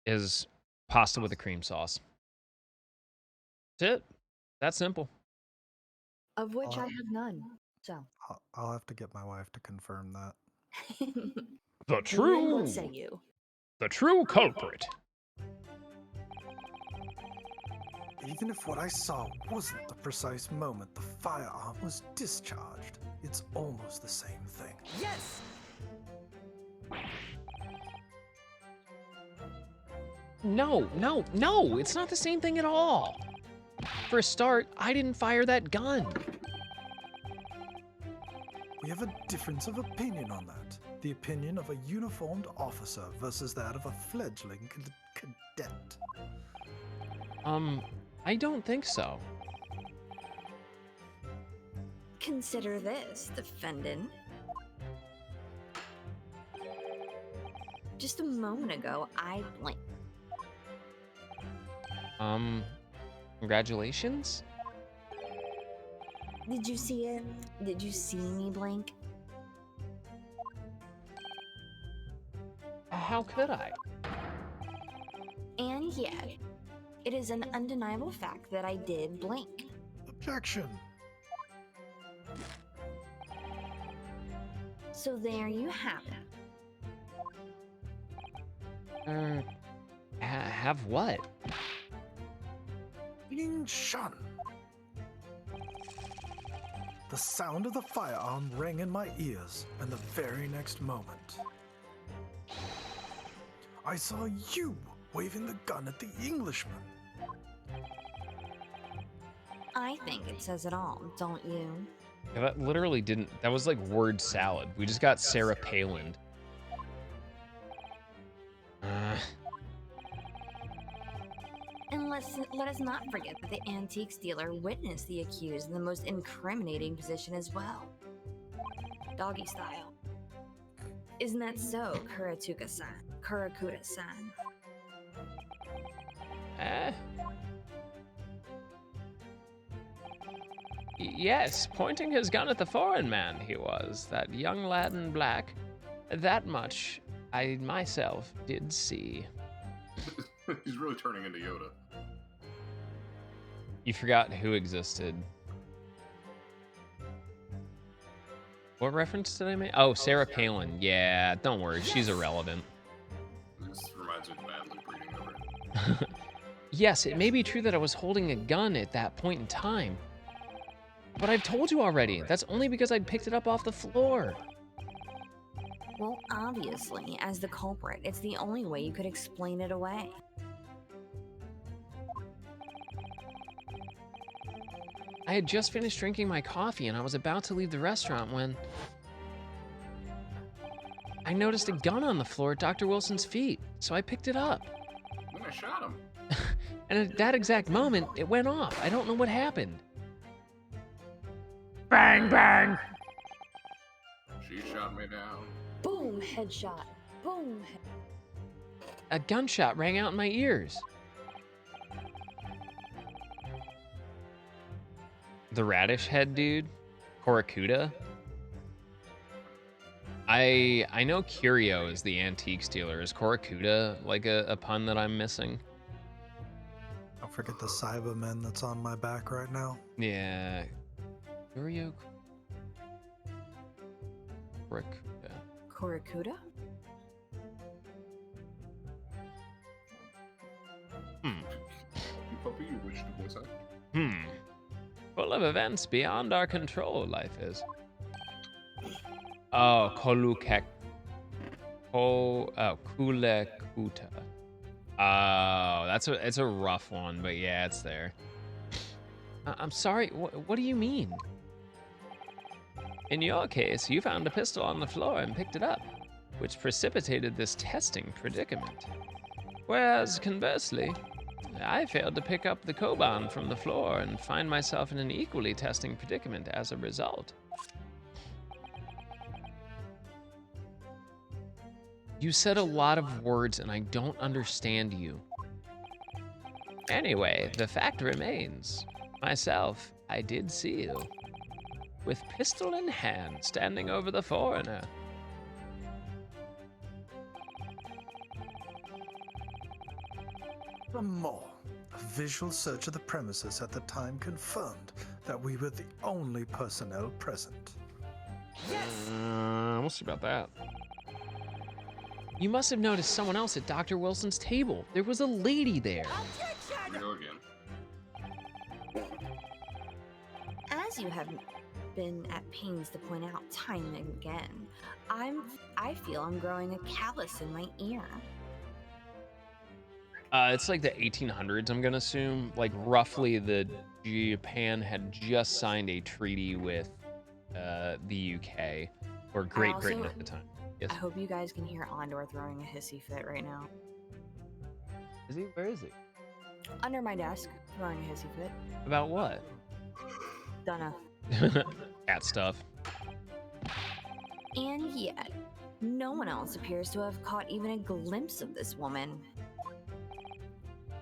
is pasta with a cream sauce. That's it. That's simple. Of which I have none. So. I'll have to get my wife to confirm that. The true. What say you? The true culprit. Even if what I saw wasn't the precise moment the firearm was discharged, it's almost the same thing. Yes! No, it's not the same thing at all. For a start, I didn't fire that gun. We have a difference of opinion on that. The opinion of a uniformed officer versus that of a fledgling cadet. I don't think so. Consider this, defendant. Just a moment ago, I blinked. Congratulations? Did you see it? Did you see me blink? How could I? And yet, it is an undeniable fact that I did blink. Objection. So there you have it. Have what? Being shun. The sound of the firearm rang in my ears, and the very next moment, I saw you waving the gun at the Englishman. I think it says it all, don't you? Yeah, that literally didn't. That was like word salad. We just got Sarah Palin. And let us not forget that the antiques dealer witnessed the accused in the most incriminating position as well. Doggy style. Isn't that so, Kurakuda-san? Yes, pointing his gun at the foreign man he was, that young lad in black. That much I myself did see. He's really turning into Yoda. You forgot who existed. What reference did I make? Oh, Sarah Palin. Yeah, don't worry, she's irrelevant. This reminds me of Mad Luke reading over it. Yes, it may be true that I was holding a gun at that point in time. But I've told you already, that's only because I'd picked it up off the floor. Well, obviously, as the culprit, it's the only way you could explain it away. I had just finished drinking my coffee and I was about to leave the restaurant when I noticed a gun on the floor at Dr. Wilson's feet, so I picked it up. Then I shot him. And at that exact moment, it went off. I don't know what happened. Bang, bang! She shot me down. Boom, headshot. Boom. A gunshot rang out in my ears. The radish head dude? Korakuda? I know Curio is the antiques dealer. Is Korakuda like a pun that I'm missing? Don't forget the Cybermen that's on my back right now. Yeah. Curio. Korakuda. Korakuda? You puppy, you wish to voice act? Full of events beyond our control, life is. Oh, Kulekuta. Oh, it's a rough one, but yeah, it's there. I'm sorry, what do you mean? In your case, you found a pistol on the floor and picked it up, which precipitated this testing predicament. Whereas, conversely, I failed to pick up the Koban from the floor and find myself in an equally testing predicament as a result. You said a lot of words and I don't understand you. Anyway, the fact remains. Myself, I did see you. With pistol in hand, standing over the foreigner. Some more. A visual search of the premises at the time confirmed that we were the only personnel present. Yes! We'll see about that. You must have noticed someone else at Dr. Wilson's table. There was a lady there. Here we go again. As you have been at pains to point out time and again, I feel I'm growing a callus in my ear. It's like the 1800s, I'm gonna assume. Like roughly, the Japan had just signed a treaty with the UK or Great Britain at the time. Yes. I hope you guys can hear Ondor throwing a hissy fit right now. Is he? Where is he? Under my desk, throwing a hissy fit. About what? Dunno. Cat stuff. And yet, no one else appears to have caught even a glimpse of this woman.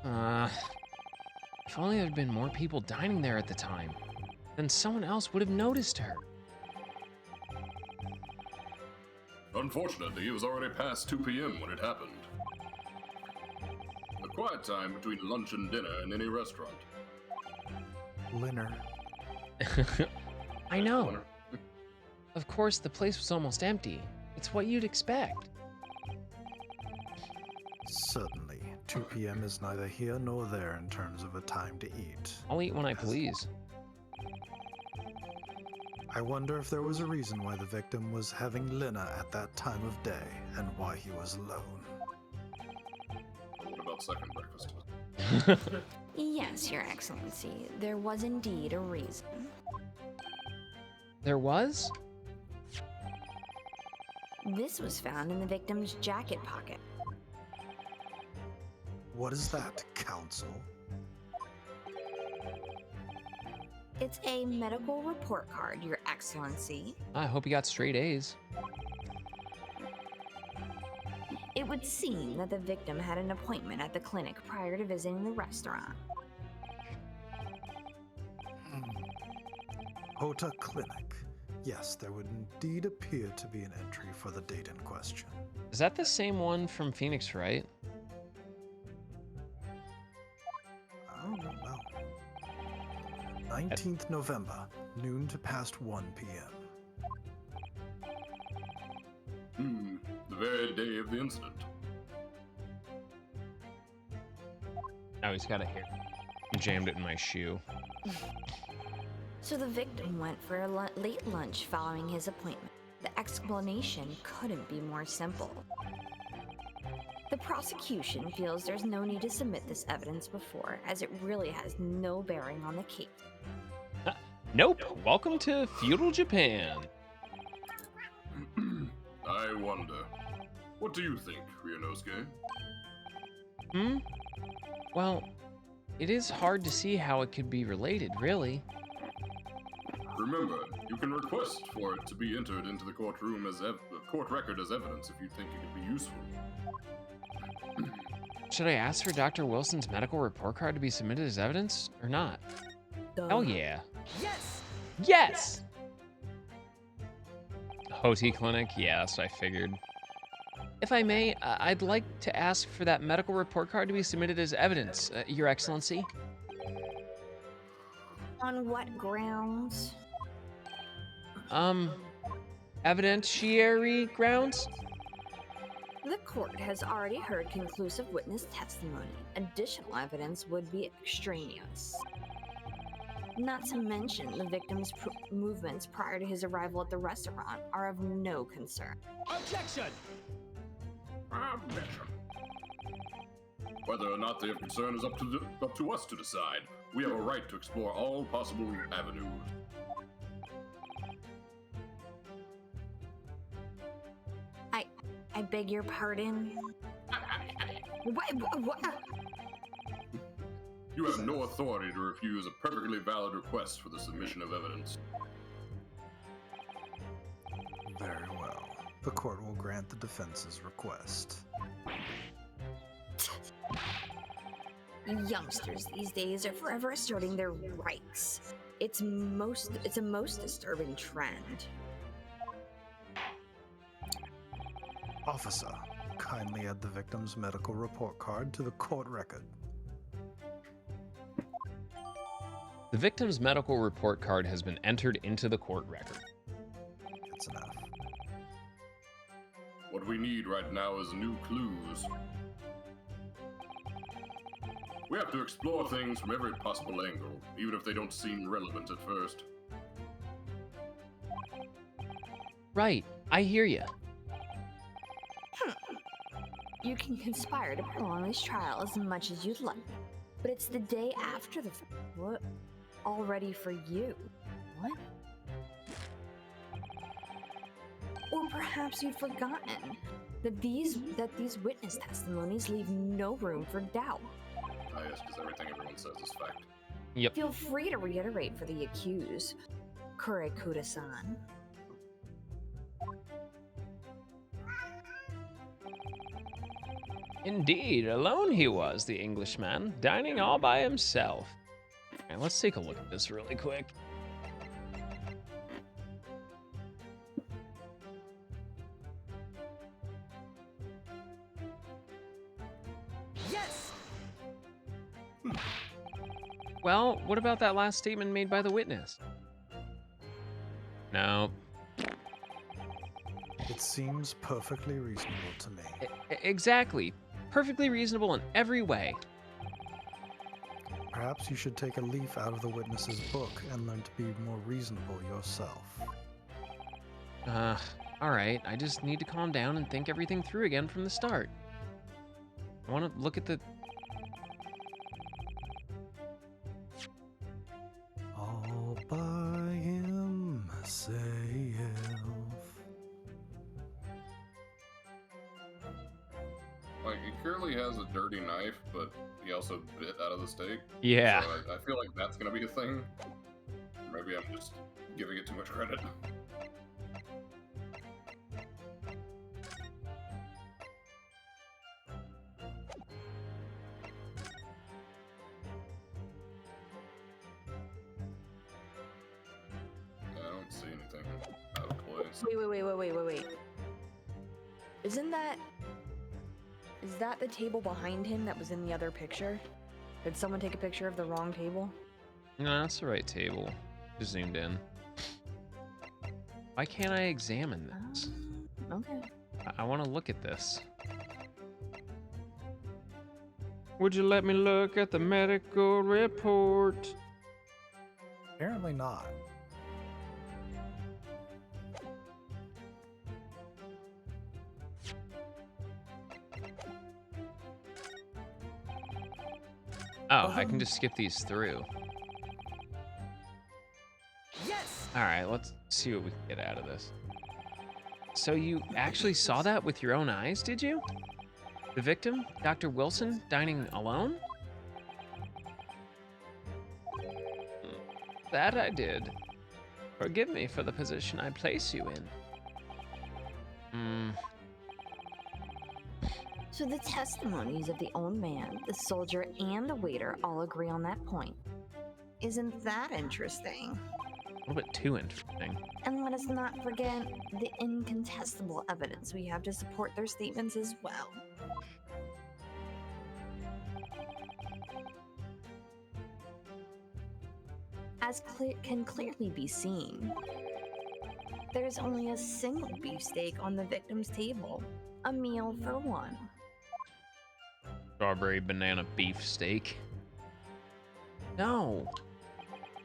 If only there had been more people dining there at the time, then someone else would have noticed her. Unfortunately, it was already past 2 p.m. when it happened. A quiet time between lunch and dinner in any restaurant. Linner. I know. Of course, the place was almost empty. It's what you'd expect. Certainly. 2 p.m. is neither here nor there in terms of a time to eat. I'll eat when I please. I wonder if there was a reason why the victim was having Lena at that time of day and why he was alone. What about second breakfast? Yes, Your Excellency, there was indeed a reason. There was? This was found in the victim's jacket pocket. What is that, Counsel? It's a medical report card, Your Excellency. I hope you got straight A's. It would seem that the victim had an appointment at the clinic prior to visiting the restaurant. Hota Clinic. Yes, there would indeed appear to be an entry for the date in question. Is that the same one from Phoenix Wright? I don't know. 19th November, noon to past 1 p.m. The very day of the incident. Oh, he's got a hair. Jammed it in my shoe. So the victim went for a late lunch following his appointment. The explanation couldn't be more simple. The prosecution feels there's no need to submit this evidence before, as it really has no bearing on the case. Nope. Welcome to feudal Japan. I wonder. What do you think, Ryunosuke? Well, it is hard to see how it could be related, really. Remember, you can request for it to be entered into the courtroom as court record as evidence if you think it could be useful. Should I ask for Dr. Wilson's medical report card to be submitted as evidence or not? Duh. Hell yeah. Yes! Yes! Hoti Clinic? Yeah, that's what I figured. If I may, I'd like to ask for that medical report card to be submitted as evidence, Your Excellency. On what grounds? Evidentiary grounds? The court has already heard conclusive witness testimony. Additional evidence would be extraneous. Not to mention, the victim's movements prior to his arrival at the restaurant are of no concern. Objection! Objection. Whether or not they have concern is up to us to decide. We have a right to explore all possible avenues. I beg your pardon? What? You have no authority to refuse a perfectly valid request for the submission of evidence. Very well. The court will grant the defense's request. Youngsters these days are forever asserting their rights. It's a most disturbing trend. Officer, kindly add the victim's medical report card to the court record. The victim's medical report card has been entered into the court record. It's enough. What we need right now is new clues. We have to explore things from every possible angle, even if they don't seem relevant at first. Right, I hear ya. You can conspire to prolong this trial as much as you'd like, but it's the day after the what? All ready for you. What? Or perhaps you'd forgotten that these witness testimonies leave no room for doubt. Ah, yes, because everything everyone says is fact. Yep. Feel free to reiterate for the accused, Kurekuda-san. Indeed, alone he was, the Englishman, dining all by himself. Alright, let's take a look at this really quick. Yes! Well, what about that last statement made by the witness? No. It seems perfectly reasonable to me. Exactly. Perfectly reasonable in every way. Perhaps you should take a leaf out of the witness's book and learn to be more reasonable yourself. Alright, I just need to calm down and think everything through again from the start. I want to look at the... All by himself. Like, he clearly has a dirty knife, but he also bit out of the steak. Yeah. So I feel like that's gonna be a thing. Maybe I'm just giving it too much credit. I don't see anything out of place. Wait. Is that the table behind him that was in the other picture? Did someone take a picture of the wrong table? No, that's the right table. Just zoomed in. Why can't I examine this? Okay. I want to look at this. Would you let me look at the medical report? Apparently not. Oh, I can just skip these through. All right, let's see what we can get out of this. So you actually saw that with your own eyes, did you? The victim, Dr. Wilson, dining alone? That I did. Forgive me for the position I place you in. So the testimonies of the old man, the soldier, and the waiter all agree on that point. Isn't that interesting? A little bit too interesting. And let us not forget the incontestable evidence we have to support their statements as well. As can clearly be seen, there's only a single beefsteak on the victim's table, a meal for one. Strawberry banana beef steak. No.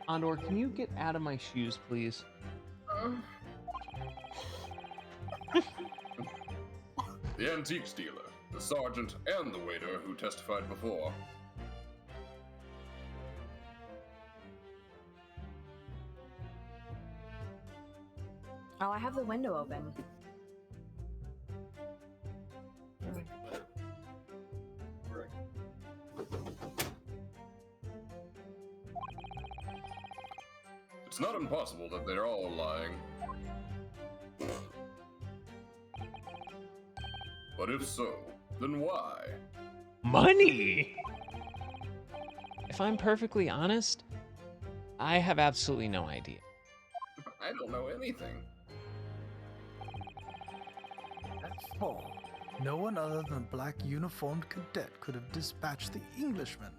Andor, can you get out of my shoes, please? The antiques dealer, the sergeant, and the waiter who testified before. Oh, I have the window open. It's not impossible that they're all lying. But if so, then why? Money! If I'm perfectly honest, I have absolutely no idea. I don't know anything. That's all. No one other than a black uniformed cadet could have dispatched the Englishman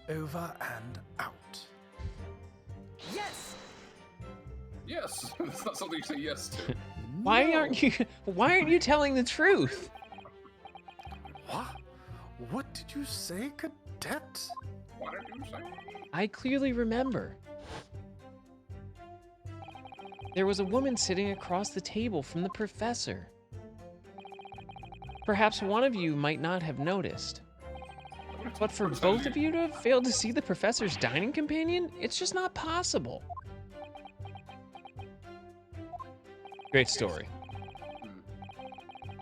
over and out. Yes! Yes, it's not something you say yes to. Why aren't you telling the truth? What? What did you say, cadet? What did you say? I clearly remember. There was a woman sitting across the table from the professor. Perhaps one of you might not have noticed. But for both of you to have failed to see the professor's dining companion, it's just not possible. Great story.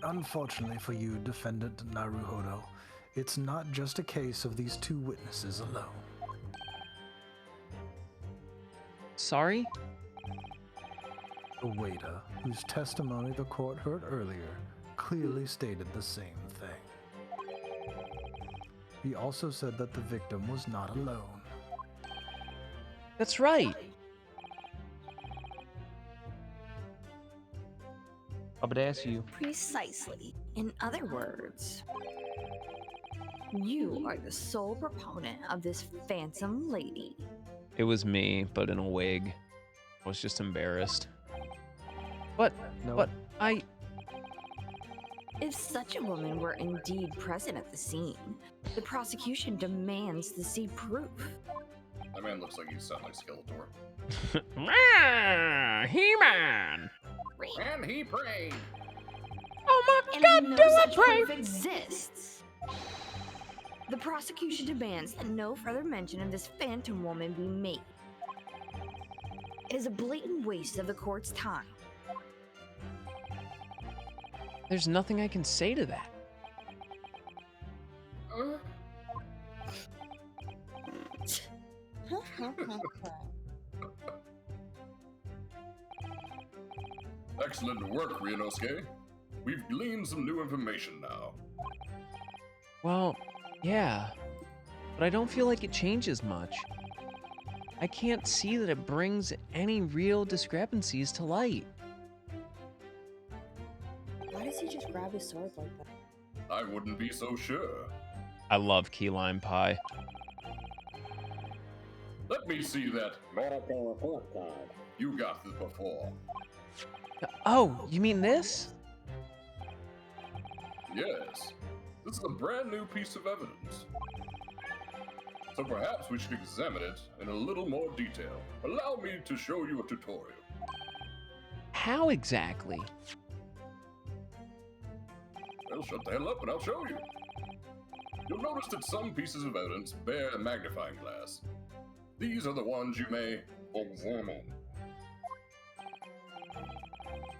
Unfortunately for you, Defendant Naruhodo, it's not just a case of these two witnesses alone. Sorry? The waiter, whose testimony the court heard earlier, clearly stated the same thing. He also said that the victim was not alone. That's right. I would ask you. Precisely. In other words, you are the sole proponent of this phantom lady. It was me, but in a wig. I was just embarrassed. But I... If such a woman were indeed present at the scene, the prosecution demands to see proof. That man looks like he's sound like Skeletor. He-Man! And he prayed. Oh my And God, no do I such pray? proof exists. The prosecution demands that no further mention of this phantom woman be made. It is a blatant waste of the court's time. There's nothing I can say to that. Excellent work, Ryunosuke. We've gleaned some new information now. Well, yeah. But I don't feel like it changes much. I can't see that it brings any real discrepancies to light. Why does he just grab his sword like that? I wouldn't be so sure. I love key lime pie. Let me see that medical report card. You got this before. Oh, you mean this? Yes. This is a brand new piece of evidence. So perhaps we should examine it in a little more detail. Allow me to show you a tutorial. How exactly? Well, shut the hell up and I'll show you. You'll notice that some pieces of evidence bear a magnifying glass. These are the ones you may examine.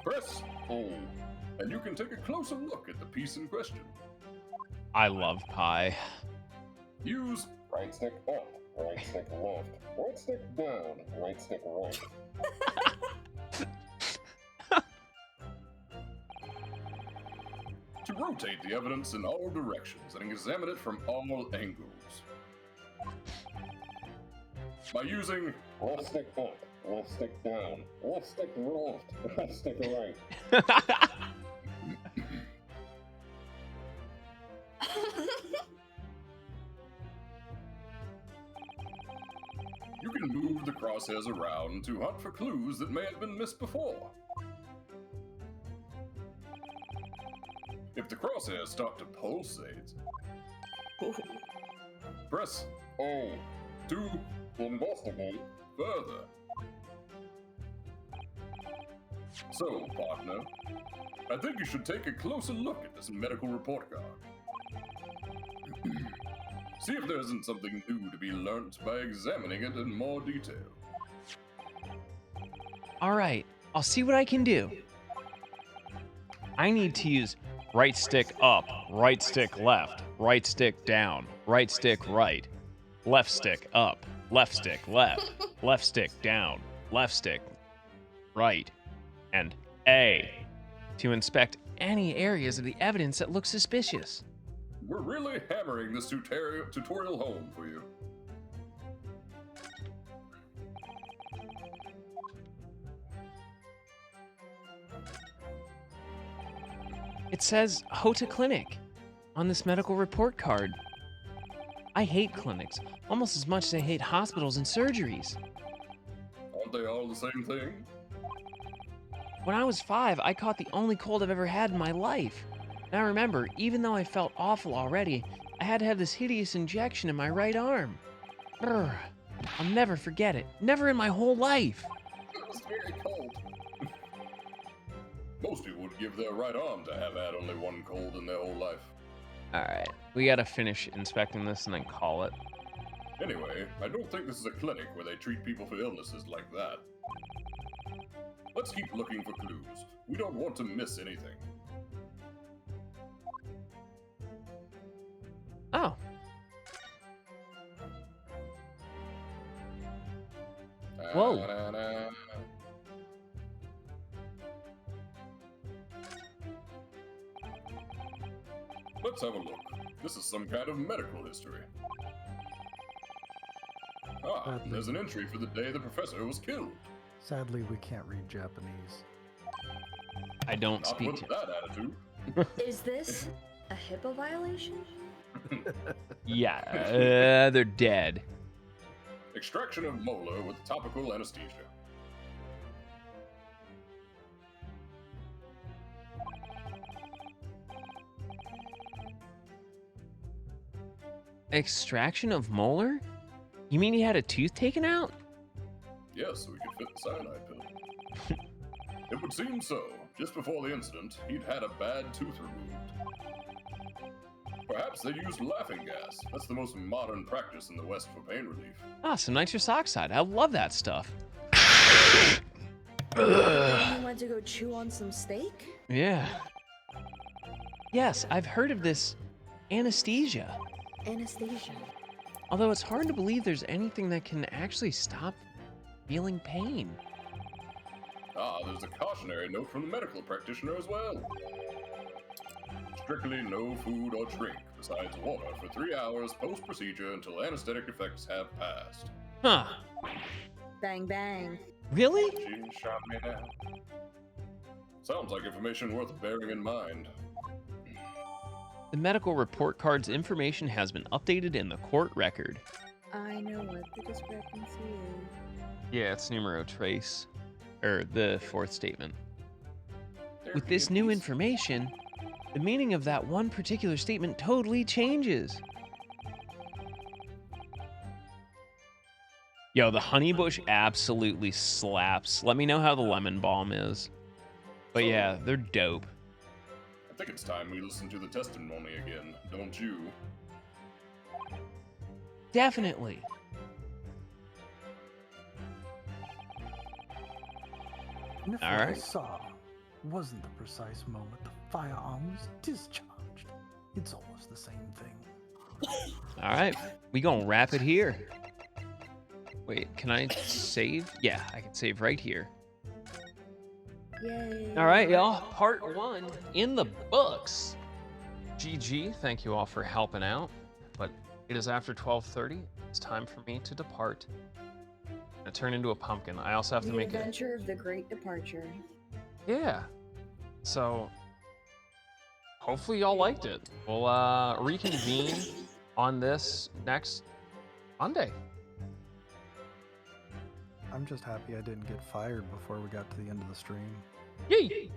Press O, and you can take a closer look at the piece in question. I love pie. Use right stick up, right stick left, right stick down, right stick right. To rotate the evidence in all directions and examine it from all angles. By using left stick up, left stick down, left stick left, left stick right. You can move the crosshairs around to hunt for clues that may have been missed before. If the crosshairs start to pulsate, press O to investigate further. So, partner, I think you should take a closer look at this medical report card. See if there isn't something new to be learnt by examining it in more detail. All right, I'll see what I can do. I need to use right stick up, right stick left, right stick down, right stick right, left stick up, left stick left, left stick down, left stick right, and A to inspect any areas of the evidence that look suspicious. We're really hammering this tutorial home for you. It says Hota Clinic on this medical report card. I hate clinics almost as much as I hate hospitals and surgeries. Aren't they all the same thing? When I was 5, I caught the only cold I've ever had in my life. Now remember, even though I felt awful already, I had to have this hideous injection in my right arm. Brr. I'll never forget it. Never in my whole life. It was very cold. Most people would give their right arm to have had only one cold in their whole life. Alright, we gotta finish inspecting this and then call it. Anyway, I don't think this is a clinic where they treat people for illnesses like that. Let's keep looking for clues. We don't want to miss anything. Oh. Whoa. Let's have a look. This is some kind of medical history. Ah, there's an entry for the day the professor was killed. Sadly, we can't read Japanese. I don't Not speak with to that attitude. Is this a HIPAA violation? Yeah, they're dead. Extraction of molar with topical anesthesia. Extraction of molar? You mean he had a tooth taken out? Yes, so we could fit the cyanide pill. It would seem so. Just before the incident, he'd had a bad tooth removed. Perhaps they used laughing gas. That's the most modern practice in the West for pain relief. Ah, some nitrous oxide. I love that stuff. You went to go chew on some steak? Yeah. Yes, I've heard of this anesthesia. Anesthesia. Although it's hard to believe there's anything that can actually stop feeling pain. Ah, there's a cautionary note from the medical practitioner as well. Strictly no food or drink besides water for 3 hours post-procedure until anesthetic effects have passed. Huh. Bang bang. Really? She shot me down. Sounds like information worth bearing in mind. The medical report card's information has been updated in the court record. I know what the discrepancy is. Yeah, it's numero trace. Or the fourth statement. With this new information, the meaning of that one particular statement totally changes. Yo, the honey bush absolutely slaps. Let me know how the lemon balm is. But yeah, they're dope. I think it's time we listen to the testimony again, don't you? Definitely. And if All what I right. saw wasn't the precise moment the firearm was discharged. It's almost the same thing. All right, we gonna wrap it here. Wait, can I save? Yeah, I can save right here. Yay. All right, y'all. Part 1 in the books. GG. Thank you all for helping out. But it is after 12:30. It's time for me to depart. I'm gonna turn into a pumpkin. I also have to The make it. Adventure of the Great Departure. Yeah. So hopefully y'all liked it. We'll reconvene on this next Monday. I'm just happy I didn't get fired before we got to the end of the stream. Yay!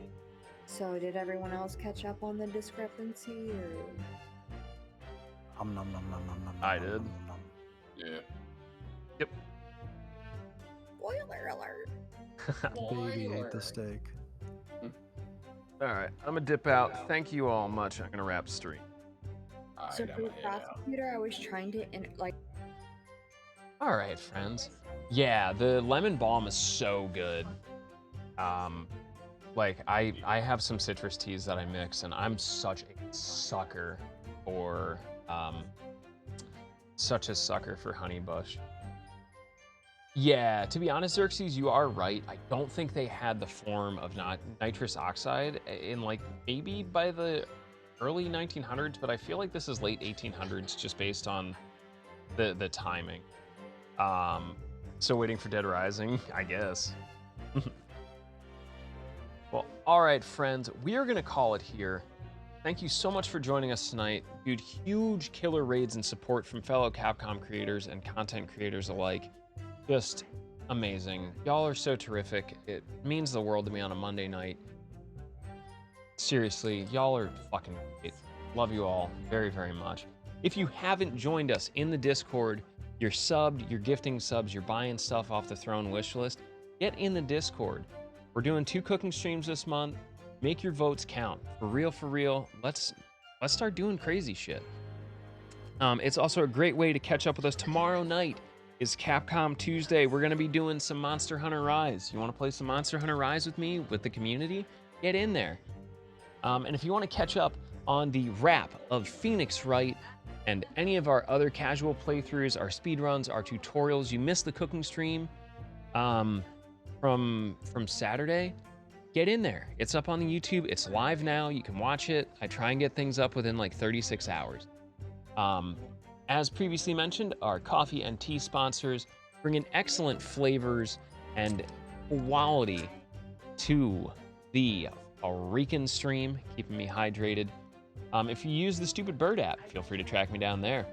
So did everyone else catch up on the discrepancy, or? Nom nom nom nom nom nom. I nom, did. nom, nom. Yeah. Yep. Spoiler alert. Baby ate the steak. All right, I'm gonna dip out. Thank you all much. I'm gonna wrap the stream. So for the prosecutor, I was trying to All right, friends. Yeah, the lemon balm is so good. Like I have some citrus teas that I mix, and I'm such a sucker for honeybush. Yeah, to be honest, Xerxes, you are right. I don't think they had the form of nitrous oxide in like maybe by the early 1900s, but I feel like this is late 1800s just based on the timing. So waiting for Dead Rising, I guess. Well, all right, friends, we are gonna call it here. Thank you so much for joining us tonight. Dude, huge killer raids and support from fellow Capcom creators and content creators alike. Just amazing. Y'all are so terrific. It means the world to me on a Monday night. Seriously, y'all are fucking great. Love you all very, very much. If you haven't joined us in the Discord, you're subbed, you're gifting subs, you're buying stuff off the Throne wish list, get in the Discord. We're doing 2 cooking streams this month. Make your votes count. For real, for real. Let's start doing crazy shit. It's also a great way to catch up with us. Tomorrow night is Capcom Tuesday. We're gonna be doing some Monster Hunter Rise. You wanna play some Monster Hunter Rise with me, with the community? Get in there. And if you wanna catch up on the wrap of Phoenix Wright and any of our other casual playthroughs, our speedruns, our tutorials, you missed the cooking stream from Saturday, get in there. It's up on the YouTube. It's live now. You can watch it. I try and get things up within like 36 hours. As previously mentioned, our coffee and tea sponsors bring in excellent flavors and quality to the Rican stream, keeping me hydrated. If you use the Stupid Bird app, feel free to track me down there.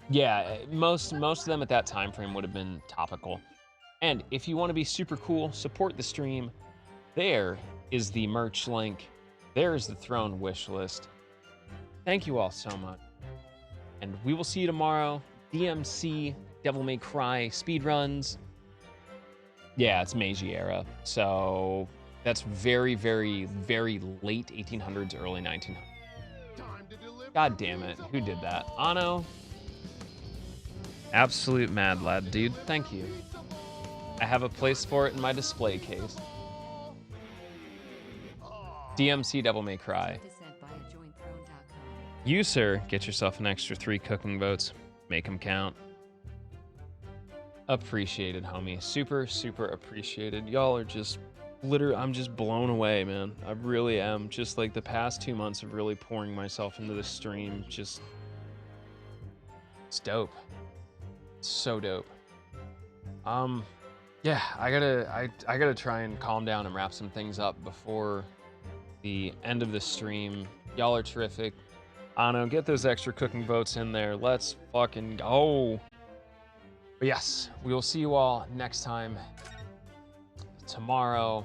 Yeah, most of them at that time frame would have been topical. And if you want to be super cool, support the stream, there is the merch link. There's the Throne wish list. Thank you all so much. And we will see you tomorrow. DMC, Devil May Cry, speedruns. Yeah, it's Meiji era. So that's very, very, very late 1800s, early 1900s. God damn it. Who did that? Ano? Absolute mad lad, dude. Thank you. I have a place for it in my display case. DMC Devil May Cry. You, sir, get yourself an extra 3 cooking votes. Make them count. Appreciated, homie. Super, super appreciated. Y'all are just literally, I'm just blown away, man. I really am. Just like the past 2 months of really pouring myself into this stream. Just, it's dope. It's so dope. Yeah, I gotta try and calm down and wrap some things up before the end of the stream. Y'all are terrific. Ano, get those extra cooking votes in there. Let's fucking go. But yes, we will see you all next time tomorrow.